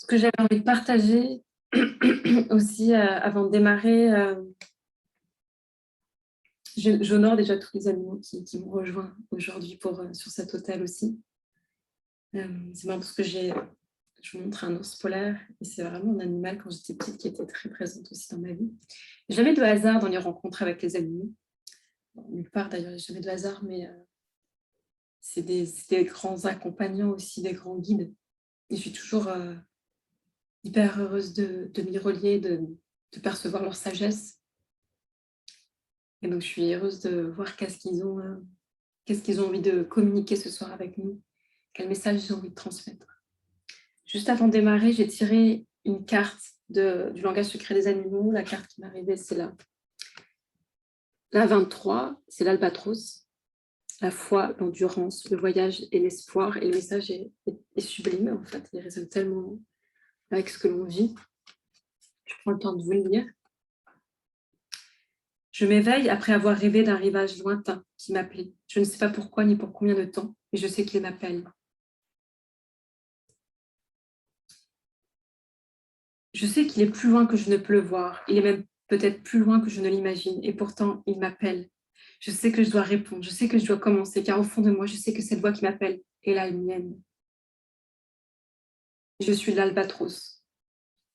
Ce que j'avais envie de partager aussi avant de démarrer, j'honore déjà tous les animaux qui m'ont rejoint aujourd'hui sur cet hôtel aussi. C'est marrant parce que je vous montre un ours polaire et c'est vraiment un animal quand j'étais petite qui était très présente aussi dans ma vie. Jamais de hasard dans les rencontres avec les animaux. Bon, nulle part d'ailleurs, jamais de hasard, mais c'est des grands accompagnants aussi, des grands guides. Et je suis toujours hyper heureuse de m'y relier, de percevoir leur sagesse. Et donc, je suis heureuse de voir qu'est-ce qu'ils ont envie de communiquer ce soir avec nous, quel message ils ont envie de transmettre. Juste avant de démarrer, j'ai tiré une carte du langage secret des animaux. La carte qui m'est arrivée, c'est la 23, c'est l'albatros. La foi, l'endurance, le voyage et l'espoir. Et le message est sublime, en fait. Il résonne tellement avec ce que l'on vit. Je prends le temps de vous le lire. Je m'éveille après avoir rêvé d'un rivage lointain qui m'appelait. Je ne sais pas pourquoi ni pour combien de temps, mais je sais qu'il m'appelle. Je sais qu'il est plus loin que je ne peux le voir. Il est même peut-être plus loin que je ne l'imagine. Et pourtant, il m'appelle. Je sais que je dois répondre. Je sais que je dois commencer, car au fond de moi, je sais que cette voix qui m'appelle est la mienne. Je suis l'albatros.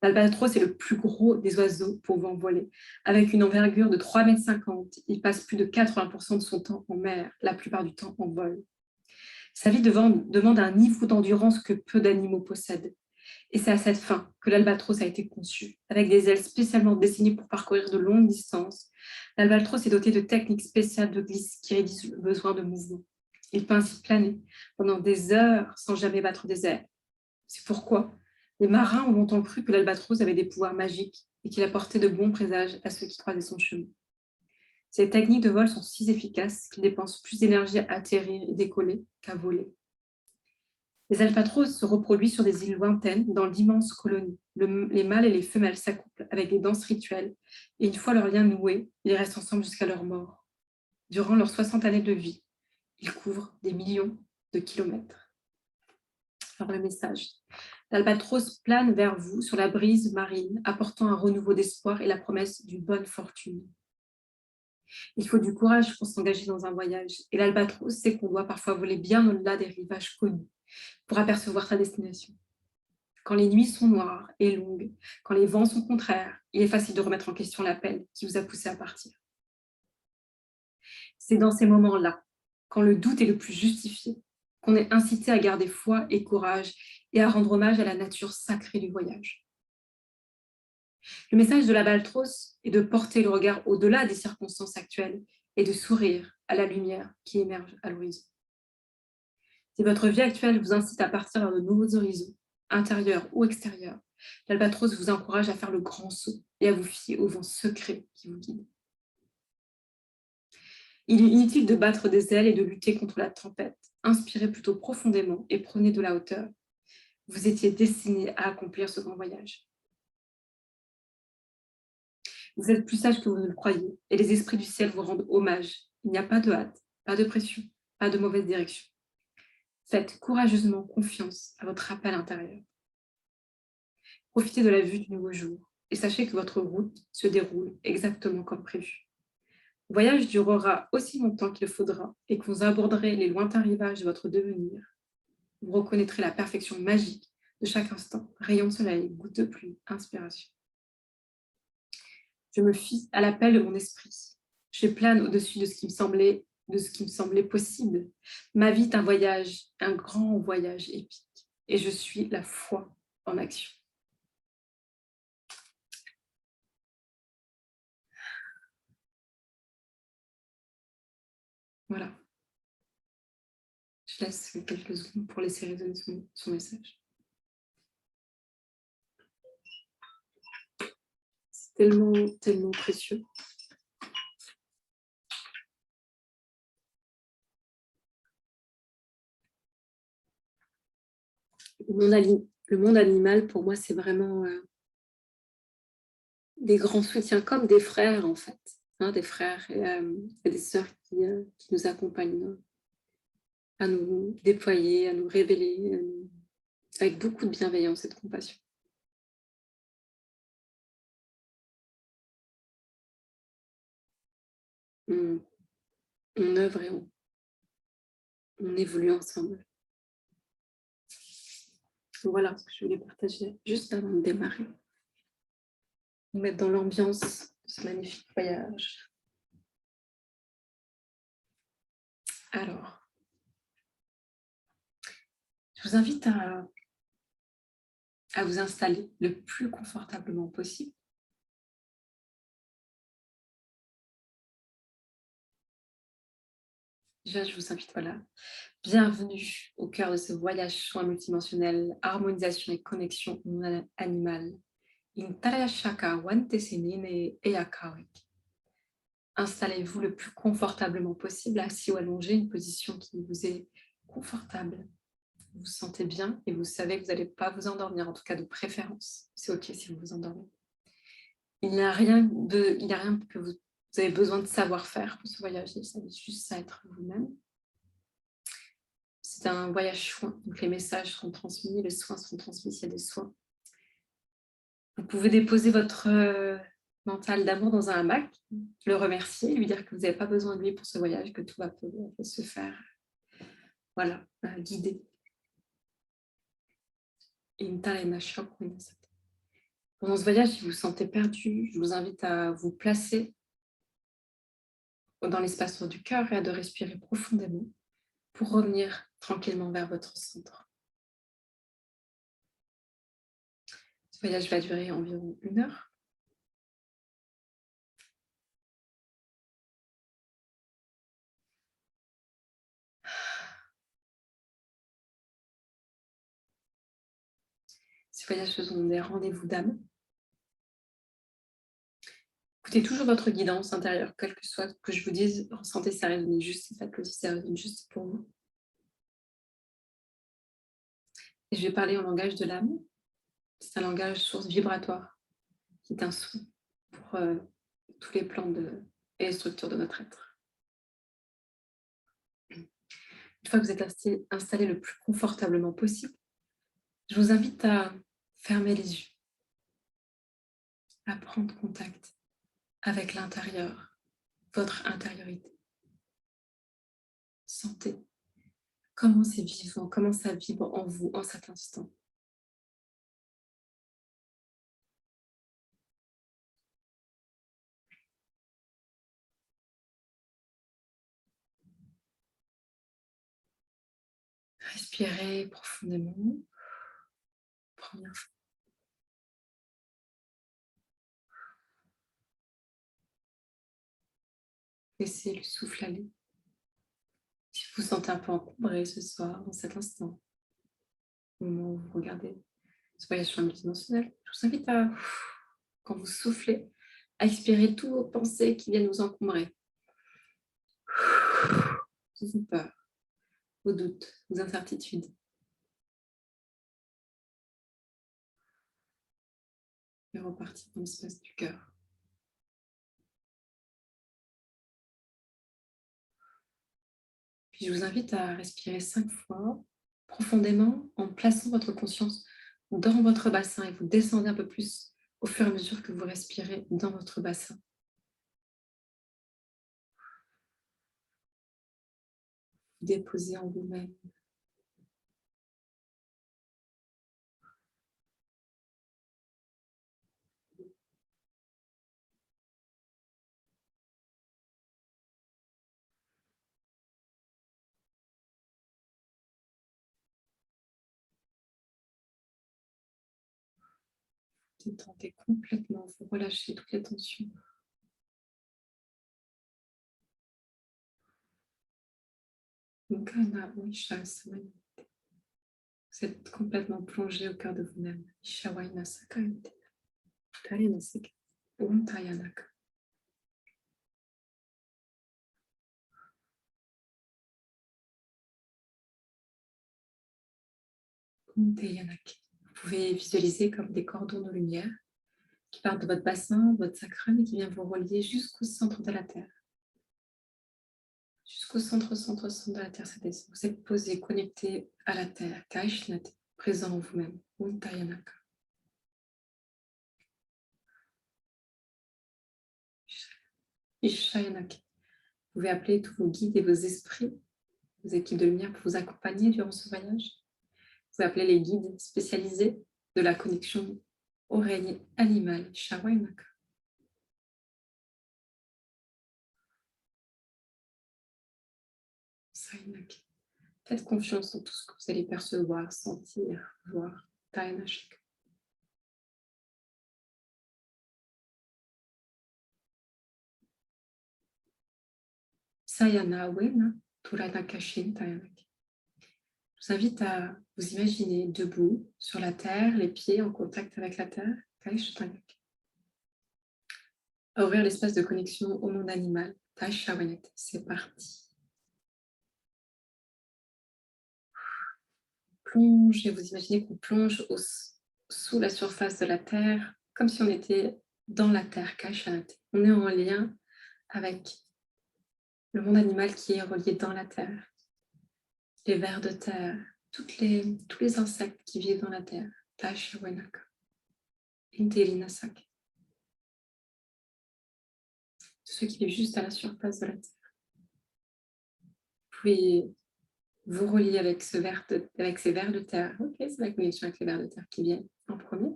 L'albatros est le plus gros des oiseaux pouvant voler. Avec une envergure de 3,50 m, il passe plus de 80% de son temps en mer, la plupart du temps en vol. Sa vie demande un niveau d'endurance que peu d'animaux possèdent. Et c'est à cette fin que l'albatros a été conçu. Avec des ailes spécialement dessinées pour parcourir de longues distances, l'albatros est doté de techniques spéciales de glisse qui réduisent le besoin de mouvement. Il peut ainsi planer pendant des heures sans jamais battre des ailes. C'est pourquoi les marins ont longtemps cru que l'albatros avait des pouvoirs magiques et qu'il apportait de bons présages à ceux qui croisaient son chemin. Ces techniques de vol sont si efficaces qu'ils dépensent plus d'énergie à atterrir et décoller qu'à voler. Les albatros se reproduisent sur des îles lointaines dans d'immenses colonies. Les mâles et les femelles s'accouplent avec des danses rituelles et une fois leur lien noué, ils restent ensemble jusqu'à leur mort. Durant leurs 60 années de vie, ils couvrent des millions de kilomètres. Alors le message. L'albatros plane vers vous sur la brise marine, apportant un renouveau d'espoir et la promesse d'une bonne fortune. Il faut du courage pour s'engager dans un voyage et l'albatros sait qu'on doit parfois voler bien au-delà des rivages connus pour apercevoir sa destination. Quand les nuits sont noires et longues, quand les vents sont contraires, il est facile de remettre en question l'appel qui vous a poussé à partir. C'est dans ces moments-là, quand le doute est le plus justifié, qu'on est incité à garder foi et courage et à rendre hommage à la nature sacrée du voyage. Le message de l'albatros est de porter le regard au-delà des circonstances actuelles et de sourire à la lumière qui émerge à l'horizon. Si votre vie actuelle vous incite à partir vers de nouveaux horizons, intérieurs ou extérieurs, l'albatros vous encourage à faire le grand saut et à vous fier au vent secret qui vous guide. Il est inutile de battre des ailes et de lutter contre la tempête. Inspirez plutôt profondément et prenez de la hauteur. Vous étiez destiné à accomplir ce grand voyage. Vous êtes plus sage que vous ne le croyez et les esprits du ciel vous rendent hommage. Il n'y a pas de hâte, pas de pression, pas de mauvaise direction. Faites courageusement confiance à votre appel intérieur. Profitez de la vue du nouveau jour et sachez que votre route se déroule exactement comme prévu. Le voyage durera aussi longtemps qu'il faudra et que vous aborderez les lointains rivages de votre devenir. Vous reconnaîtrez la perfection magique de chaque instant, rayon de soleil, goutte de pluie, inspiration. Je me fie à l'appel de mon esprit. Je plane au-dessus de ce qui me semblait possible. Ma vie est un voyage, un grand voyage épique et je suis la foi en action. Voilà. Je laisse quelques secondes pour laisser résonner son message. C'est tellement, tellement précieux. Le monde animal, pour moi, c'est vraiment des grands soutiens, comme des frères, en fait. Hein, des frères et des sœurs qui nous accompagnent à nous déployer, à nous révéler, avec beaucoup de bienveillance et de compassion. on œuvre et on évolue ensemble. Donc voilà ce que je voulais partager juste avant de démarrer. Nous mettre dans l'ambiance de ce magnifique voyage. Alors, je vous invite à vous installer le plus confortablement possible. Déjà, je vous invite, voilà, bienvenue au cœur de ce voyage soin multidimensionnel, harmonisation et connexion animale. Installez-vous le plus confortablement possible, assis ou allongé, une position qui vous est confortable. Vous vous sentez bien et vous savez que vous n'allez pas vous endormir, en tout cas de préférence. C'est OK si vous vous endormez. Il n'y a rien que vous avez besoin de savoir faire pour ce voyage, il s'agit juste à être vous-même. C'est un voyage soin, donc les messages seront transmis, les soins seront transmis s'il y a des soins. Vous pouvez déposer votre mental d'amour dans un hamac, le remercier, lui dire que vous n'avez pas besoin de lui pour ce voyage, que tout va se faire, voilà, guider. Pendant ce voyage, si vous vous sentez perdu, je vous invite à vous placer dans l'espace du cœur et à de respirer profondément pour revenir tranquillement vers votre centre. Ce voyage va durer environ 1 heure. Ce voyage, ce sont des rendez-vous d'âme. Écoutez toujours votre guidance intérieure, quel que soit ce que je vous dise, ressentez ça résonne juste, faites-le si ça résonne juste pour vous. Et je vais parler en langage de l'âme. C'est un langage source vibratoire, qui est un son pour tous les plans et les structures de notre être. Une fois que vous êtes installé le plus confortablement possible, je vous invite à fermer les yeux, à prendre contact avec l'intérieur, votre intériorité. Sentez comment c'est vivant, comment ça vibre en vous en cet instant. Respirez profondément. Première fois. Laissez le souffle aller. Si vous vous sentez un peu encombré ce soir, dans cet instant, au moment où vous regardez ce voyage sur multidimensionnel, je vous invite à, quand vous soufflez, à expirer toutes vos pensées qui viennent vous encombrer. Toutes vos peurs, vos doutes, vos incertitudes. Et repartir dans l'espace du cœur. Puis je vous invite à respirer 5 fois profondément en plaçant votre conscience dans votre bassin et vous descendez un peu plus au fur et à mesure que vous respirez dans votre bassin. Déposez en vous-même. Détendez complètement, vous relâchez toutes les tensions. Vous êtes complètement plongé au cœur de vous-même. Vous pouvez visualiser comme des cordons de lumière qui partent de votre bassin, de votre sacrum et qui viennent vous relier jusqu'au centre de la Terre. Jusqu'au centre de la Terre, ça descend. Vous êtes posé, connecté à la Terre, présent en vous-même. Vous pouvez appeler tous vos guides et vos esprits, vos équipes de lumière pour vous accompagner durant ce voyage. Vous pouvez appeler les guides spécialisés de la connexion au règne animal, Shawainaka. Sainaki. Faites confiance en tout ce que vous allez percevoir, sentir, voir. Tainashika. Sayana Wena, Turanakashin Tayanaki. Je vous invite à vous imaginer debout sur la terre, les pieds en contact avec la terre. Taishatanaki. À ouvrir l'espace de connexion au monde animal. Taishawanet. C'est parti. Plongez, vous imaginez qu'on plonge sous la surface de la terre, comme si on était dans la terre, Kaishanate. On est en lien avec le monde animal qui est relié dans la terre. Les vers de terre, tous les insectes qui vivent dans la terre. Tashawanaka. Interinasaka. Tous ceux qui vivent juste à la surface de la terre. Vous pouvez vous relier avec, ces vers de terre. Ok, c'est la connexion avec les vers de terre qui viennent en premier.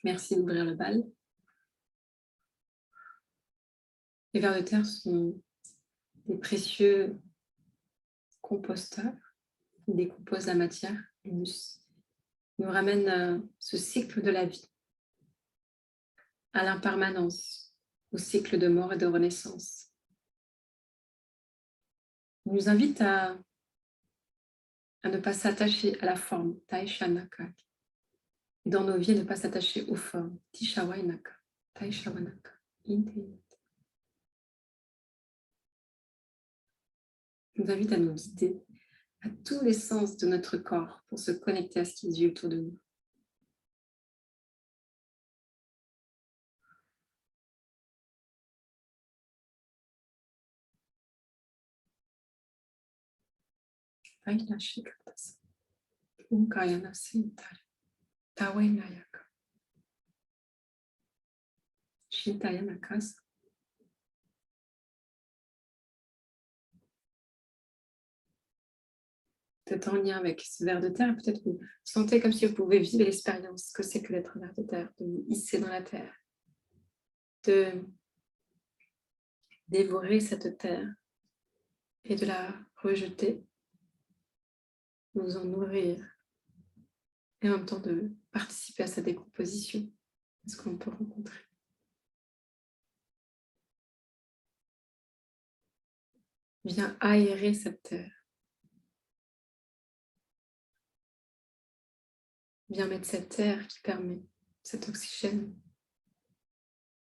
Merci d'ouvrir le bal. Les vers de terre sont des précieux composteurs qui décomposent la matière et nous ramènent ce cycle de la vie à l'impermanence, au cycle de mort et de renaissance. Il nous invite à ne pas s'attacher à la forme, Taishanaka. Et dans nos vies, ne pas s'attacher aux formes, Tishawainaka, Taishawanaka, Inte. Il nous invite à nous guider à tous les sens de notre corps pour se connecter à ce qui vit autour de nous. Tainashikatasa, Unkayana Sintare, Tawainayaka, Shintayanakasa. Peut-être en lien avec ce ver de terre, peut-être que vous sentez comme si vous pouvez vivre l'expérience que c'est que d'être un ver de terre, de vous hisser dans la terre, de dévorer cette terre et de la rejeter, de vous en nourrir et en même temps de participer à sa décomposition, à ce qu'on peut rencontrer. Viens aérer cette terre. Viens mettre cette terre qui permet cet oxygène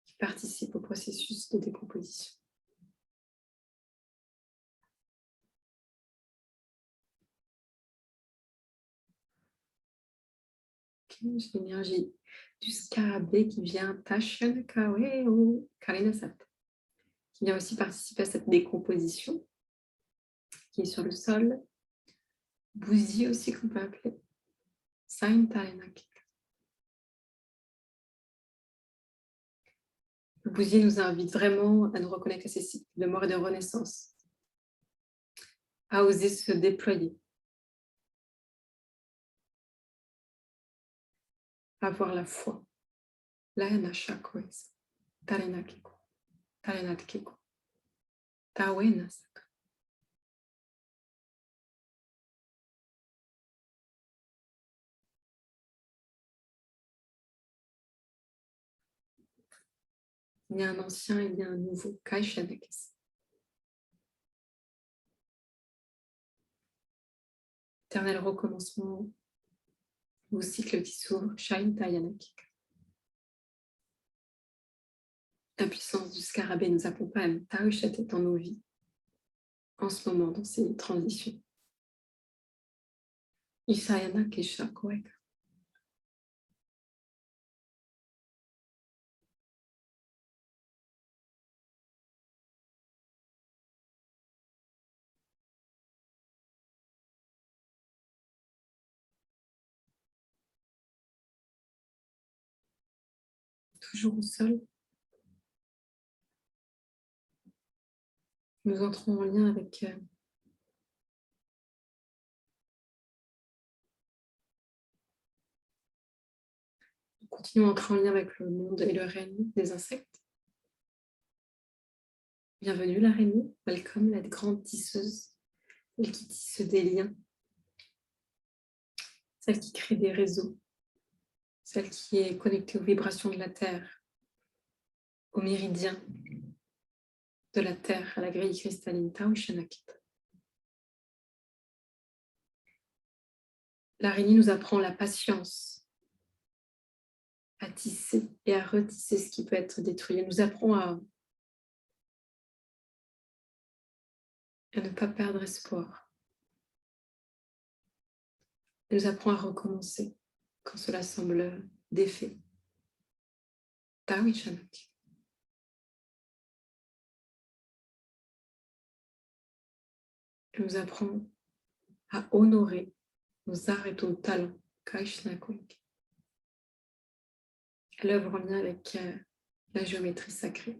qui participe au processus de décomposition. Okay, j'ai l'énergie du scarabée qui vient Tashanakawe ou Karinasat, qui vient aussi participer à cette décomposition qui est sur le sol. Bousie aussi qu'on peut appeler Saintarenak. Le bousier nous invite vraiment à nous reconnecter à ces cycles de mort et de renaissance, à oser se déployer, à avoir la foi. Laena Shakwes, Tarenakiko, Tarenatkiko, Tawenasaka. Il y a un ancien, il y a un nouveau. Kaishanakis. Éternel recommencement, vos cycles qui s'ouvrent. Shaintayanaki. La puissance du scarabée nous accompagne. Taoishat est dans nos vies en ce moment, dans ces transitions. Isayana Kesha Koeka. Toujours au sol. Nous entrons en lien avec nous continuons à entrer en lien avec le monde et le règne des insectes. Bienvenue l'araignée, welcome la grande tisseuse, celle qui tisse des liens, celle qui crée des réseaux, celle qui est connectée aux vibrations de la Terre, aux méridiens de la Terre, à la grille cristalline Tao Shanakit. L'araignée nous apprend la patience, à tisser et à retisser ce qui peut être détruit. Elle nous apprend à ne pas perdre espoir. Elle nous apprend à recommencer quand cela semble défait. Tao Shanakit. Elle nous apprend à honorer nos arts et nos talents. Elle œuvre en lien avec la géométrie sacrée.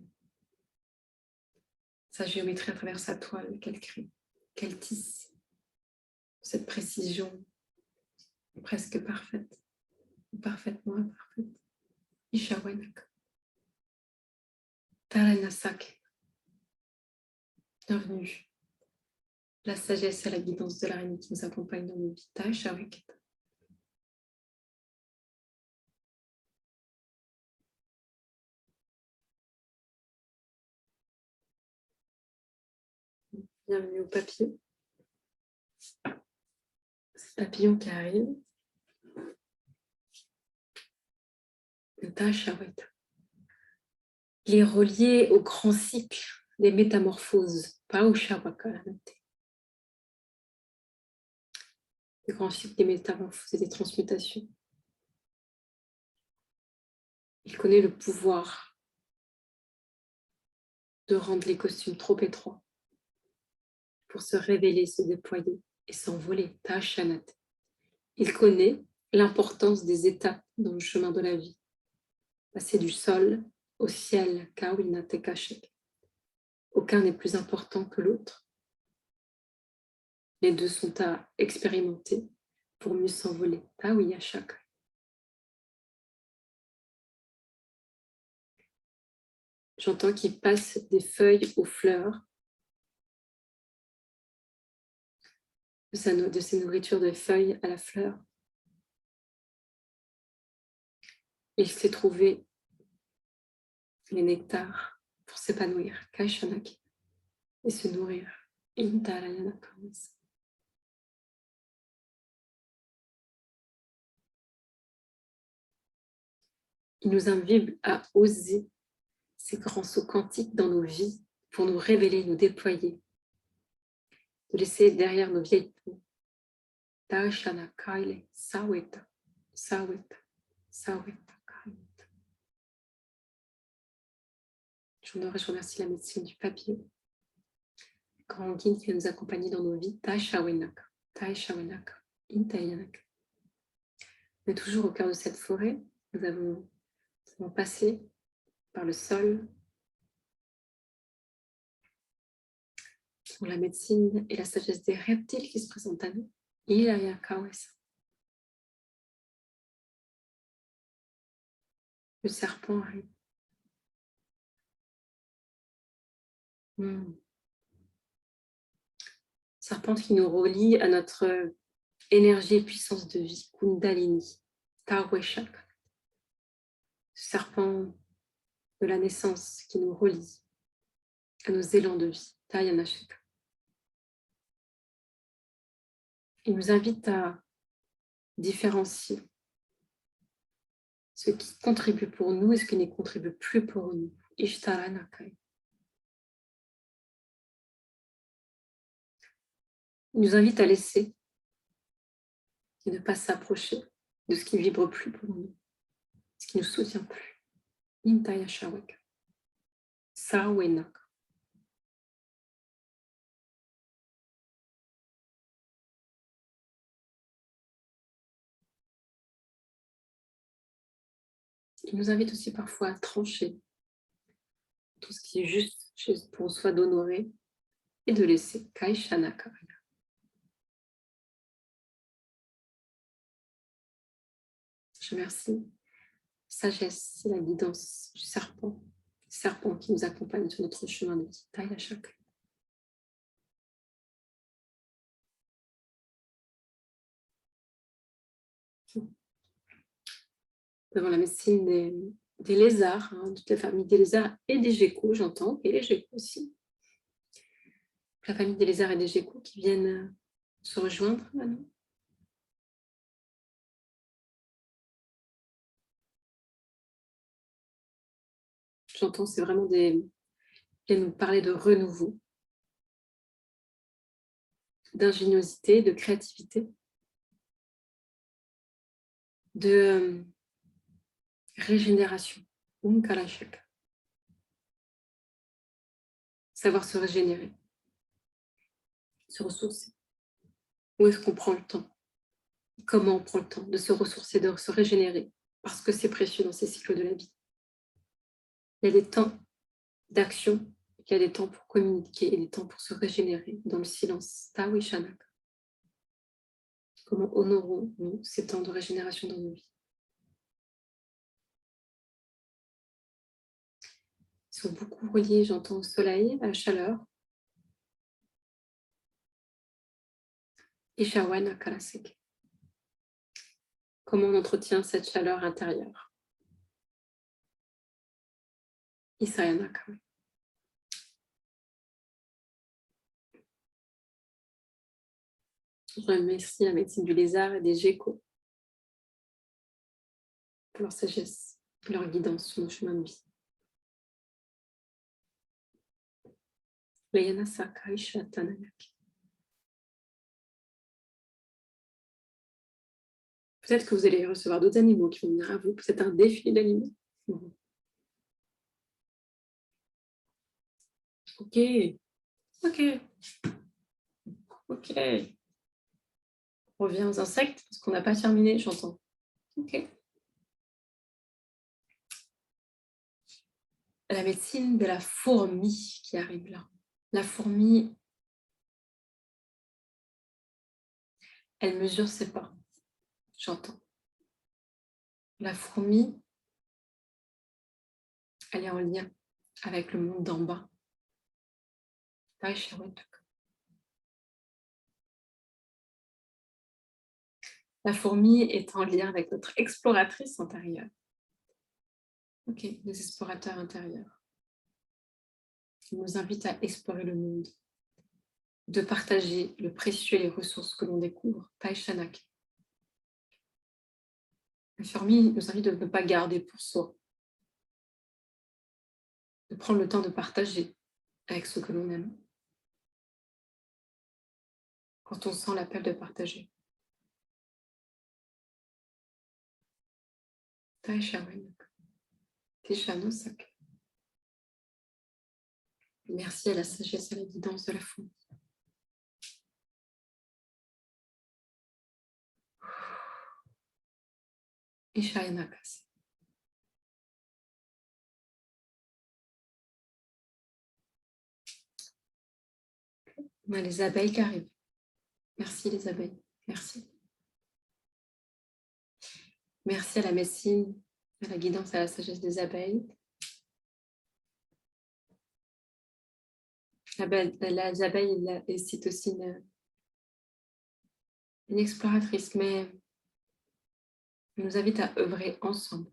Sa géométrie à travers sa toile qu'elle crée, qu'elle tisse. Cette précision presque parfaite, parfaitement imparfaite. Ishawanak. Taranasak. Bienvenue. La sagesse et la guidance de l'araignée qui nous accompagne dans nos vies. Taishawak. Bienvenue au papillon. Ce papillon qui arrive. Taishawak. Il est relié au grand cycle des métamorphoses. Paushawakalanate. Le grand cycle des métamorphoses et des transmutations. Il connaît le pouvoir de rendre les costumes trop étroits pour se révéler, se déployer et s'envoler. Tashanat. Il connaît l'importance des étapes dans le chemin de la vie. Passer du sol au ciel. Kawinate Kashek. Aucun n'est plus important que l'autre. Les deux sont à expérimenter pour mieux s'envoler. Tawiyashak. J'entends qu'il passe des feuilles aux fleurs, de ses nourritures de feuilles à la fleur. Il s'est trouvé les nectars pour s'épanouir, Kaishanak, et se nourrir. Il nous invite à oser ces grands sauts quantiques dans nos vies pour nous révéler, nous déployer, de laisser derrière nos vieilles peaux. Dashana Kaile Saweta, Saweta, Saweta Kaile. Je remercie la médecine du papillon, grand guide qui va nous accompagner dans nos vies. Taishawenaka, Taishawenaka, Intayanaka. On est toujours au cœur de cette forêt. Nous avons passé par le sol, pour la médecine et la sagesse des reptiles qui se présentent à nous. Le serpent arrive. Serpent qui nous relie à notre énergie et puissance de vie, Kundalini, Taweshak. Serpent de la naissance qui nous relie à nos élans de vie, Tayanashika. Il nous invite à différencier ce qui contribue pour nous et ce qui ne contribue plus pour nous. Ishtaranakai. Il nous invite à laisser et ne pas s'approcher de ce qui ne vibre plus pour nous, ce qui ne nous soutient plus. Intaya Shawak. Sawenak. Il nous invite aussi parfois à trancher tout ce qui est juste pour soi d'honorer et de laisser Kaishanaka. Je remercie sagesse et la guidance du serpent qui nous accompagne sur notre chemin de vie. Taya Chakra. Devant la médecine des lézards, toute la famille des lézards et des geckos, j'entends, et les geckos aussi. La famille des lézards et des geckos qui viennent se rejoindre maintenant. J'entends, c'est vraiment ils viennent nous parler de renouveau, d'ingéniosité, de créativité, de régénération. Umkarashaka. Savoir se régénérer, se ressourcer. Où est-ce qu'on prend le temps? Comment on prend le temps de se ressourcer, de se régénérer? Parce que c'est précieux dans ces cycles de la vie. Il y a des temps d'action, il y a des temps pour communiquer et des temps pour se régénérer dans le silence. Tawishanaka. Comment honorons-nous ces temps de régénération dans nos vies? Ils sont beaucoup reliés, j'entends, au soleil, à la chaleur. Ishawana Karaseke. Comment on entretient cette chaleur intérieure? Isayanaka. Je remercie la médecine du lézard et des geckos pour leur sagesse, leur guidance sur nos chemins de vie. Layana Saka Isha Tanayaki. Peut-être que vous allez recevoir d'autres animaux qui vont venir à vous. C'est un défilé d'animaux. Ok. On revient aux insectes parce qu'on n'a pas terminé, j'entends. Ok. La médecine de la fourmi qui arrive là. La fourmi, elle mesure ses pas. J'entends. La fourmi, elle est en lien avec le monde d'en bas. La fourmi est en lien avec notre exploratrice intérieure. Ok, les explorateurs intérieurs. Qui nous invitent à explorer le monde, de partager le précieux et les ressources que l'on découvre. Taishanak. La fourmi nous invite de ne pas garder pour soi, de prendre le temps de partager avec ceux que l'on aime. Quand on sent l'appel de partager. Merci à la sagesse et à la guidance de la fourmi. Ishayanakas. On a les abeilles qui arrivent. Merci les abeilles. Merci. Merci à la médecine, à la guidance et à la sagesse des abeilles. Les abeilles, c'est aussi une exploratrice, mais elle nous invite à œuvrer ensemble,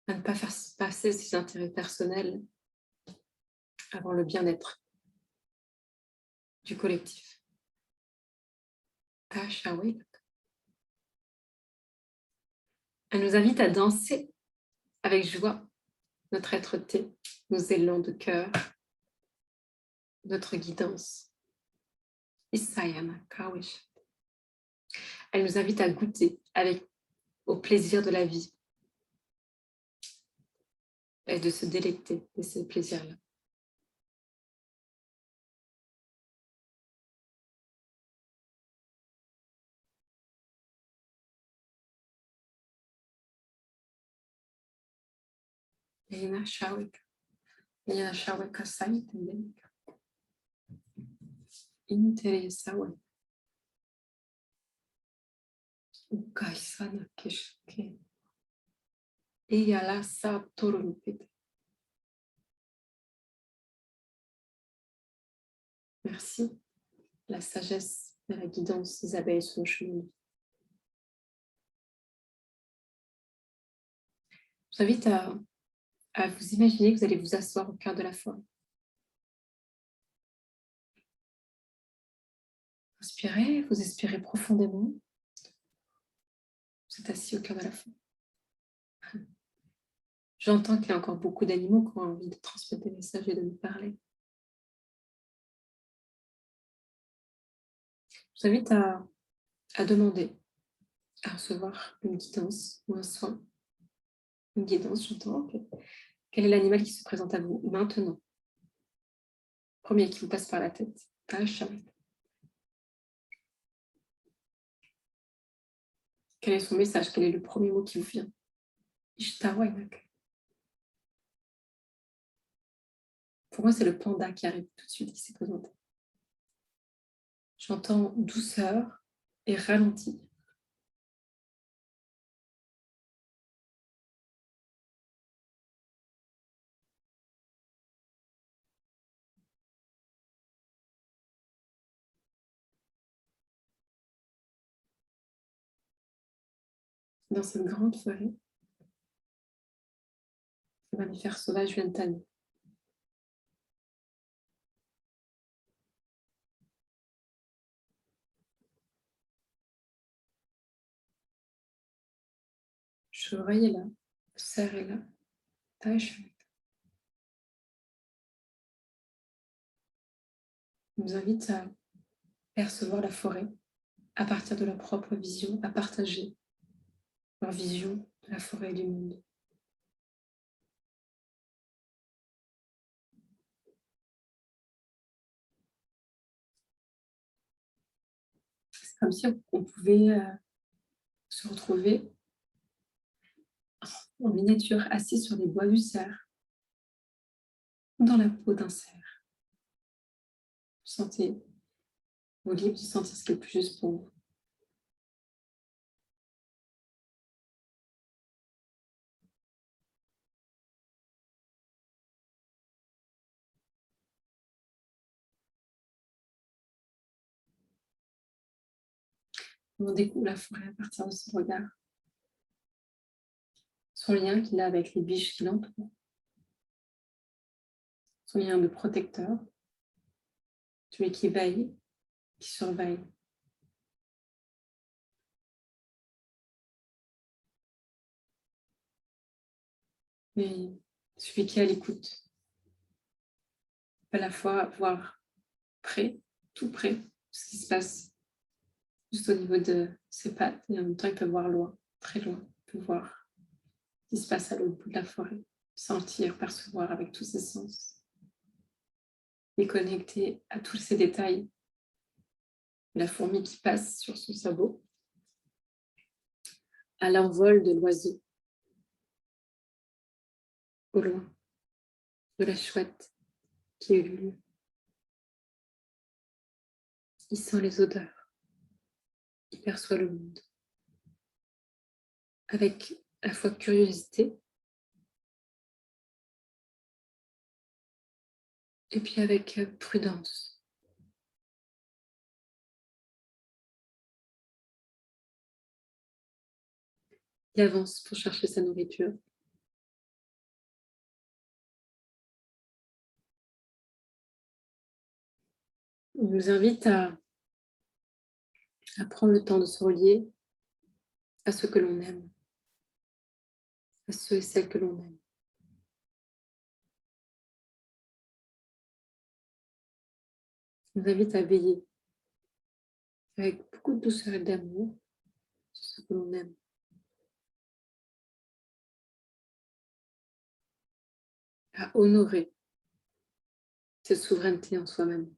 à ne pas faire passer ses intérêts personnels avant le bien-être du collectif. Elle nous invite à danser avec joie notre être-té, nos élans de cœur, notre guidance. Isayama Kawish. Elle nous invite à goûter au plaisir de la vie et de se délecter de ces plaisirs-là. interesawe. Ukaisana keshke. Eyala sa torunpete. Merci. La sagesse et la guidance des abeilles sur le chemin. Je vous invite à vous imaginer que vous allez vous asseoir au cœur de la forêt. Inspirez, vous expirez profondément. Vous êtes assis au cœur de la forêt. J'entends qu'il y a encore beaucoup d'animaux qui ont envie de transmettre des messages et de nous parler. Je vous invite à demander, à recevoir une guidance ou un soin. Une guidance, j'entends. Okay. Quel est l'animal qui se présente à vous maintenant? Premier qui vous passe par la tête. Quel est son message? Quel est le premier mot qui vous vient? Pour moi, c'est le panda qui arrive tout de suite, qui s'est présenté. J'entends douceur et ralenti. Dans cette grande forêt, le mammifère sauvage vient de tanner. Chevreuil est là, cerf est là, tâche. Il nous invite à percevoir la forêt à partir de leur propre vision, à partager leur vision de la forêt et du monde. C'est comme si on pouvait se retrouver en miniature, assis sur les bois du cerf, dans la peau d'un cerf. Sentez-vous libre de sentir ce qui est le plus juste pour vous. On découvre la forêt à partir de son regard, son lien qu'il a avec les biches qui l'entourent, son lien de protecteur, celui qui veille, qui surveille. Mais celui qui est à l'écoute, à la fois voir près, tout près, ce qui se passe juste au niveau de ses pattes, et en même temps il peut voir loin, très loin, il peut voir ce qui se passe à l'autre bout de la forêt, sentir, percevoir avec tous ses sens, et connecter à tous ces détails. La fourmi qui passe sur son sabot, à l'envol de l'oiseau, au loin, de la chouette qui ulule. Il sent les odeurs, il perçoit le monde, avec à la fois curiosité, et puis avec prudence. Il avance pour chercher sa nourriture. Il nous invite à prendre le temps de se relier à ceux que l'on aime, à ceux et celles que l'on aime. Il nous invite à veiller avec beaucoup de douceur et d'amour sur ce que l'on aime. À honorer cette souveraineté en soi-même.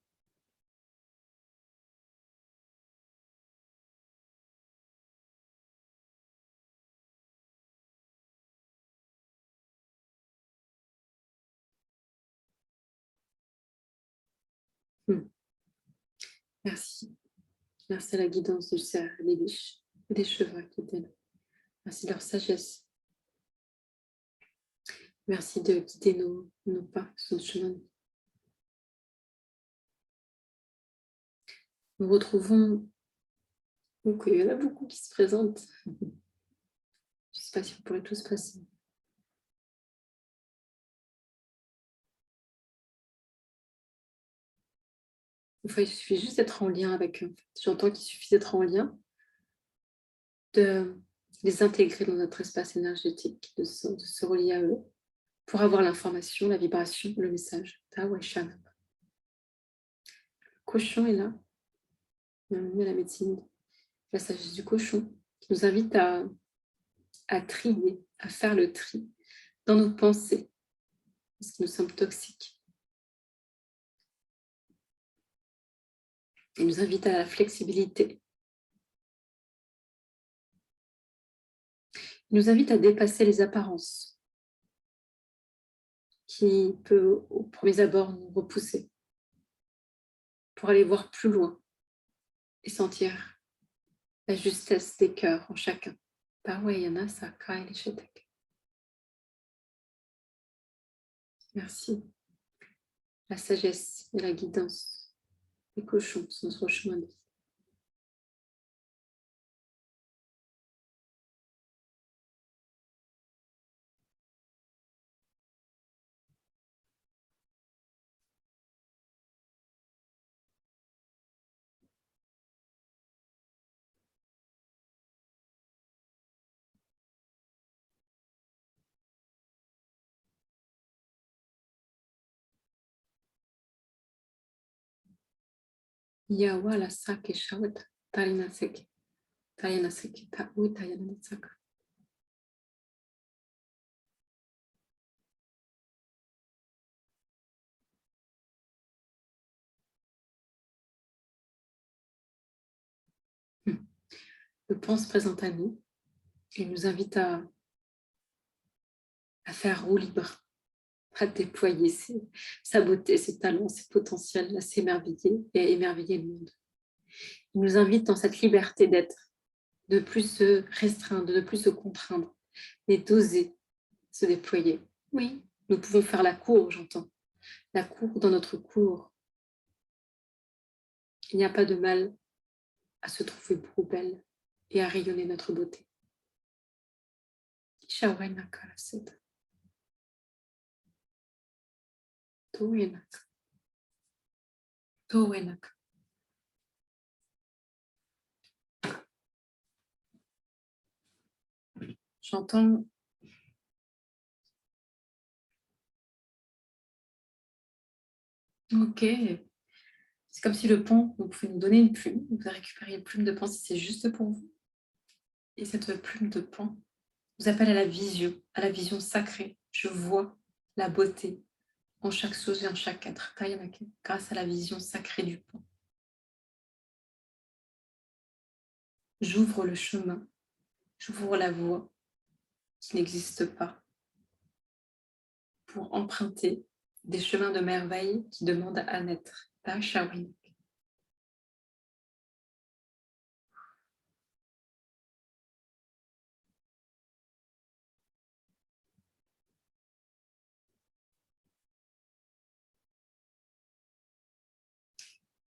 Merci. Merci à la guidance du cerf, des biches et des chevreuils qui étaient là. Merci de leur sagesse. Merci de guider nos pas sur le chemin. Nous retrouvons, donc il y en a beaucoup qui se présentent. Je ne sais pas si vous pourrez tous passer. Une fois, il suffit juste d'être en lien avec eux. En fait. J'entends qu'il suffit d'être en lien, de les intégrer dans notre espace énergétique, de se relier à eux pour avoir l'information, la vibration, le message. Le cochon est là. On a la médecine, la sagesse du cochon, qui nous invite à trier, à faire le tri dans nos pensées, parce que nous sommes toxiques. Il nous invite à la flexibilité. Il nous invite à dépasser les apparences qui peut, au premier abord, nous repousser pour aller voir plus loin et sentir la justesse des cœurs en chacun. Merci. La sagesse et la guidance des cochons sur notre chemin de vie. Yawa la sake shawat, tarina seke, tayana seke, ta u tayana saka. Le pont se présente à nous et nous invite à faire roue libre, à déployer sa beauté, ses talents, ses potentiels, à s'émerveiller et à émerveiller le monde. Il nous invite dans cette liberté d'être, de ne plus se restreindre, de ne plus se contraindre, mais d'oser se déployer. Oui, nous pouvons faire la cour, j'entends. La cour dans notre cour. Il n'y a pas de mal à se trouver beau, belle et à rayonner notre beauté. J'entends ok. C'est comme si le pan, vous pouvez nous donner une plume, vous récupérez une plume de pan si c'est juste pour vous. Et cette plume de pan vous appelle à la vision sacrée. Je vois la beauté en chaque chose et en chaque être, grâce à la vision sacrée du pan. J'ouvre le chemin, j'ouvre la voie qui n'existe pas pour emprunter des chemins de merveille qui demandent à naître. Shawin.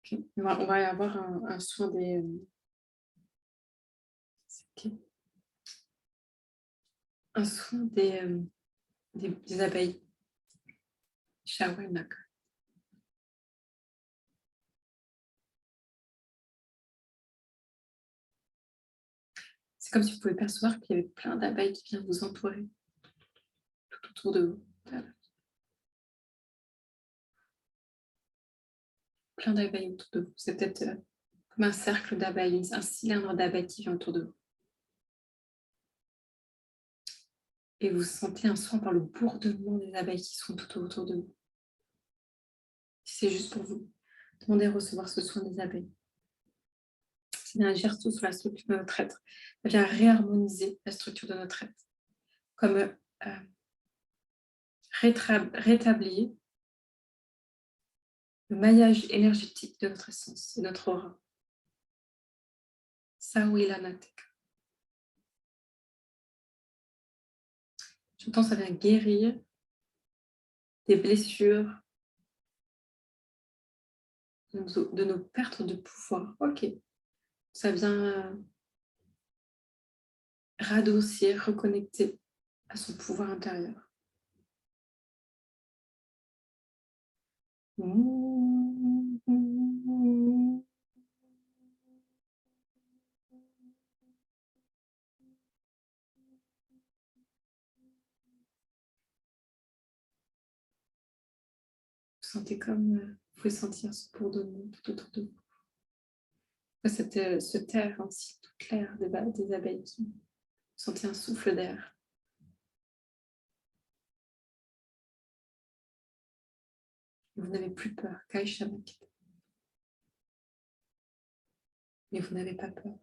Okay. On va y avoir un soin des... Okay. Un soin des abeilles. Shawanak. C'est comme si vous pouvez percevoir qu'il y avait plein d'abeilles qui viennent vous entourer tout autour de vous. Plein d'abeilles autour de vous. C'est peut-être comme un cercle d'abeilles, un cylindre d'abeilles qui vient autour de vous. Et vous sentez un soin par le bourdonnement des abeilles qui sont tout autour de vous. Si c'est juste pour vous, demandez à recevoir ce soin des abeilles. C'est bien agir tout sur la structure de notre être. Ça vient réharmoniser la structure de notre être. Comme rétablir le maillage énergétique de notre essence, de notre aura. Sawilanateka. J'entends ça vient guérir des blessures, de nos pertes de pouvoir. Ok, ça vient radoucir, reconnecter à son pouvoir intérieur. Vous sentez comme vous pouvez sentir ce bourdonnement tout autour de vous. Ce terre ainsi toute l'air des abeilles qui vous sentez un souffle d'air. Vous n'avez plus peur, Kaishamak. Mais vous n'avez pas peur.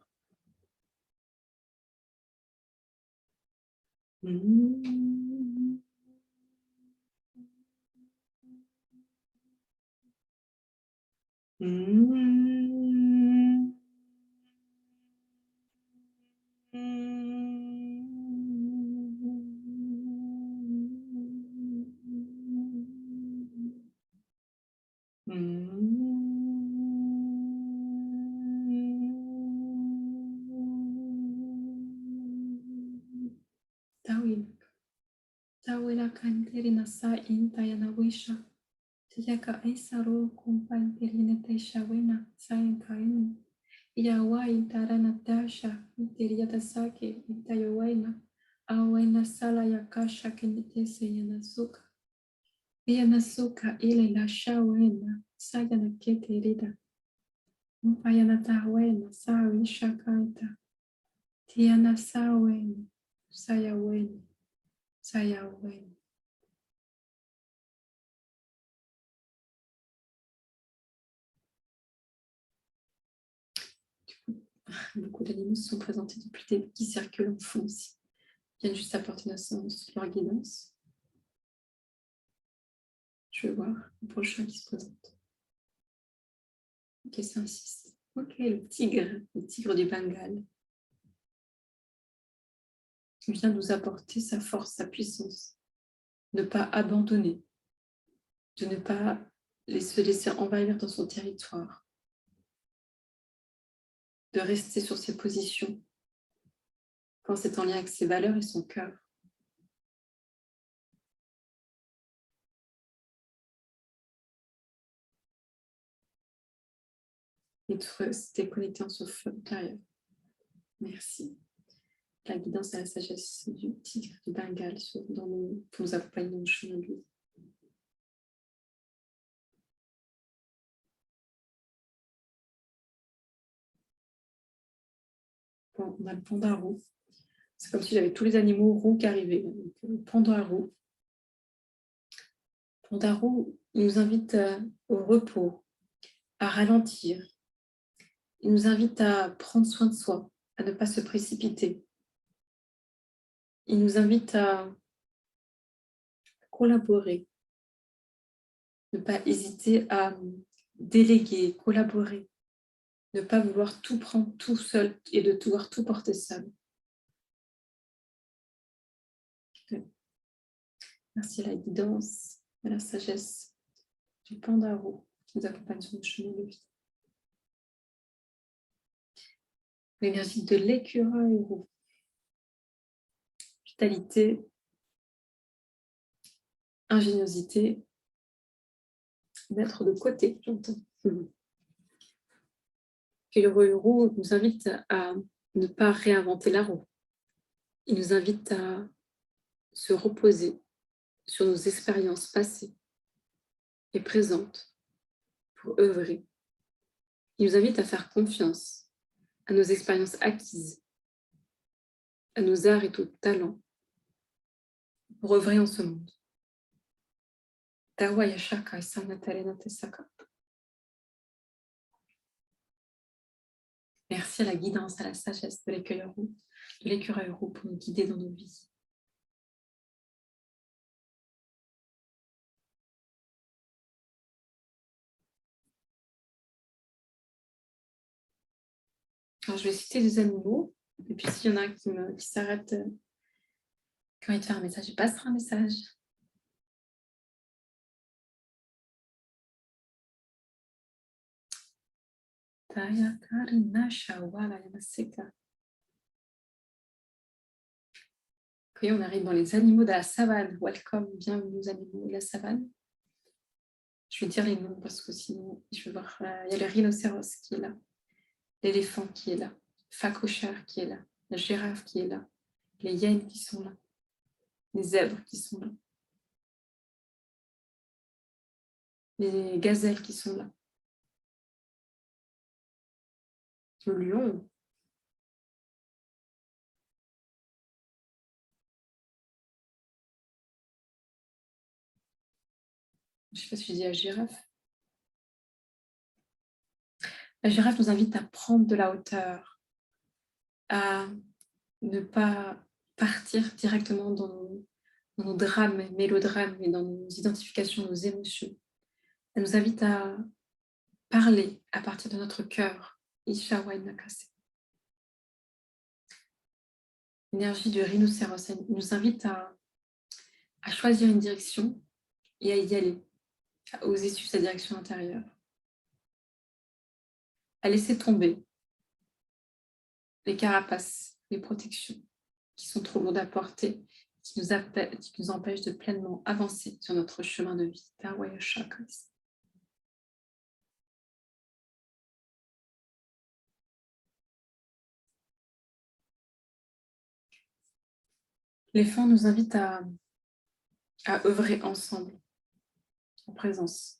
Tawila kanteri nasa intayana wisha. Tiyaka isaro kumpanterine teshawena sayankainu. Yawa intara natasha interiata sake intayowena. Awena sala yakasha kenitese yanasuka. Yanasuka ile la shawena sayana keterida. Mpayana tahwena sawi shakaita. Tiana sawena sayawena sayawena. Beaucoup d'animaux se sont présentés depuis le début, qui circulent en fond aussi. Ils viennent juste apporter leur guidance. Je vais voir le prochain qui se présente. Ok, c'est un 6. Ok, le tigre du Bengale. Il vient nous apporter sa force, sa puissance. Ne pas abandonner. De ne pas se laisser envahir dans son territoire. De rester sur ses positions. Quand c'est en lien avec ses valeurs et son cœur. Et de rester connecté en son feu intérieur. Merci. La guidance et la sagesse du tigre du Bengale pour nous accompagner dans le chemin de vie. Bon, on a le panda roux. C'est comme si j'avais tous les animaux roux qui arrivaient. Donc, le panda roux. Panda roux, il nous invite au repos, à ralentir. Il nous invite à prendre soin de soi, à ne pas se précipiter. Il nous invite à collaborer, ne pas hésiter à déléguer, collaborer, ne pas vouloir tout prendre tout seul et de vouloir tout porter seul. Merci à la guidance, à la sagesse du panda roux qui nous accompagne sur notre chemin de vie. L'énergie de l'écureuil roux. Vitalité, ingéniosité, mettre de côté, j'entends. Puis le roux nous invite à ne pas réinventer la roue. Il nous invite à se reposer sur nos expériences passées et présentes pour œuvrer. Il nous invite à faire confiance à nos expériences acquises, à nos arts et nos talents pour œuvrer en ce monde. Merci à la guidance, à la sagesse de l'écureuil roux pour nous guider dans nos vies. Alors, je vais citer des animaux. Et puis, s'il y en a qui s'arrêtent quand il te fait un message, il passera un message. Ok, on arrive dans les animaux de la savane. Welcome, bienvenue aux animaux de la savane. Je vais dire les noms parce que sinon, je vais voir. Il y a le rhinocéros qui est là, l'éléphant qui est là, phacochère qui est là, la girafe qui est là, les hyènes qui sont là, les zèbres qui sont là, les gazelles qui sont là, le lion. Je ne sais pas si je dis la girafe. La girafe nous invite à prendre de la hauteur, à ne pas partir directement dans nos drames, mélodrames et dans nos identifications, nos émotions. Elle nous invite à parler à partir de notre cœur. Isha Wainakase. L'énergie du rhinocéros, elle nous invite à choisir une direction et à y aller, à oser suivre sa direction intérieure, à laisser tomber les carapaces, les protections qui sont trop lourdes à porter, qui nous empêchent de pleinement avancer sur notre chemin de vie. Les fonds nous invitent à œuvrer ensemble, en présence.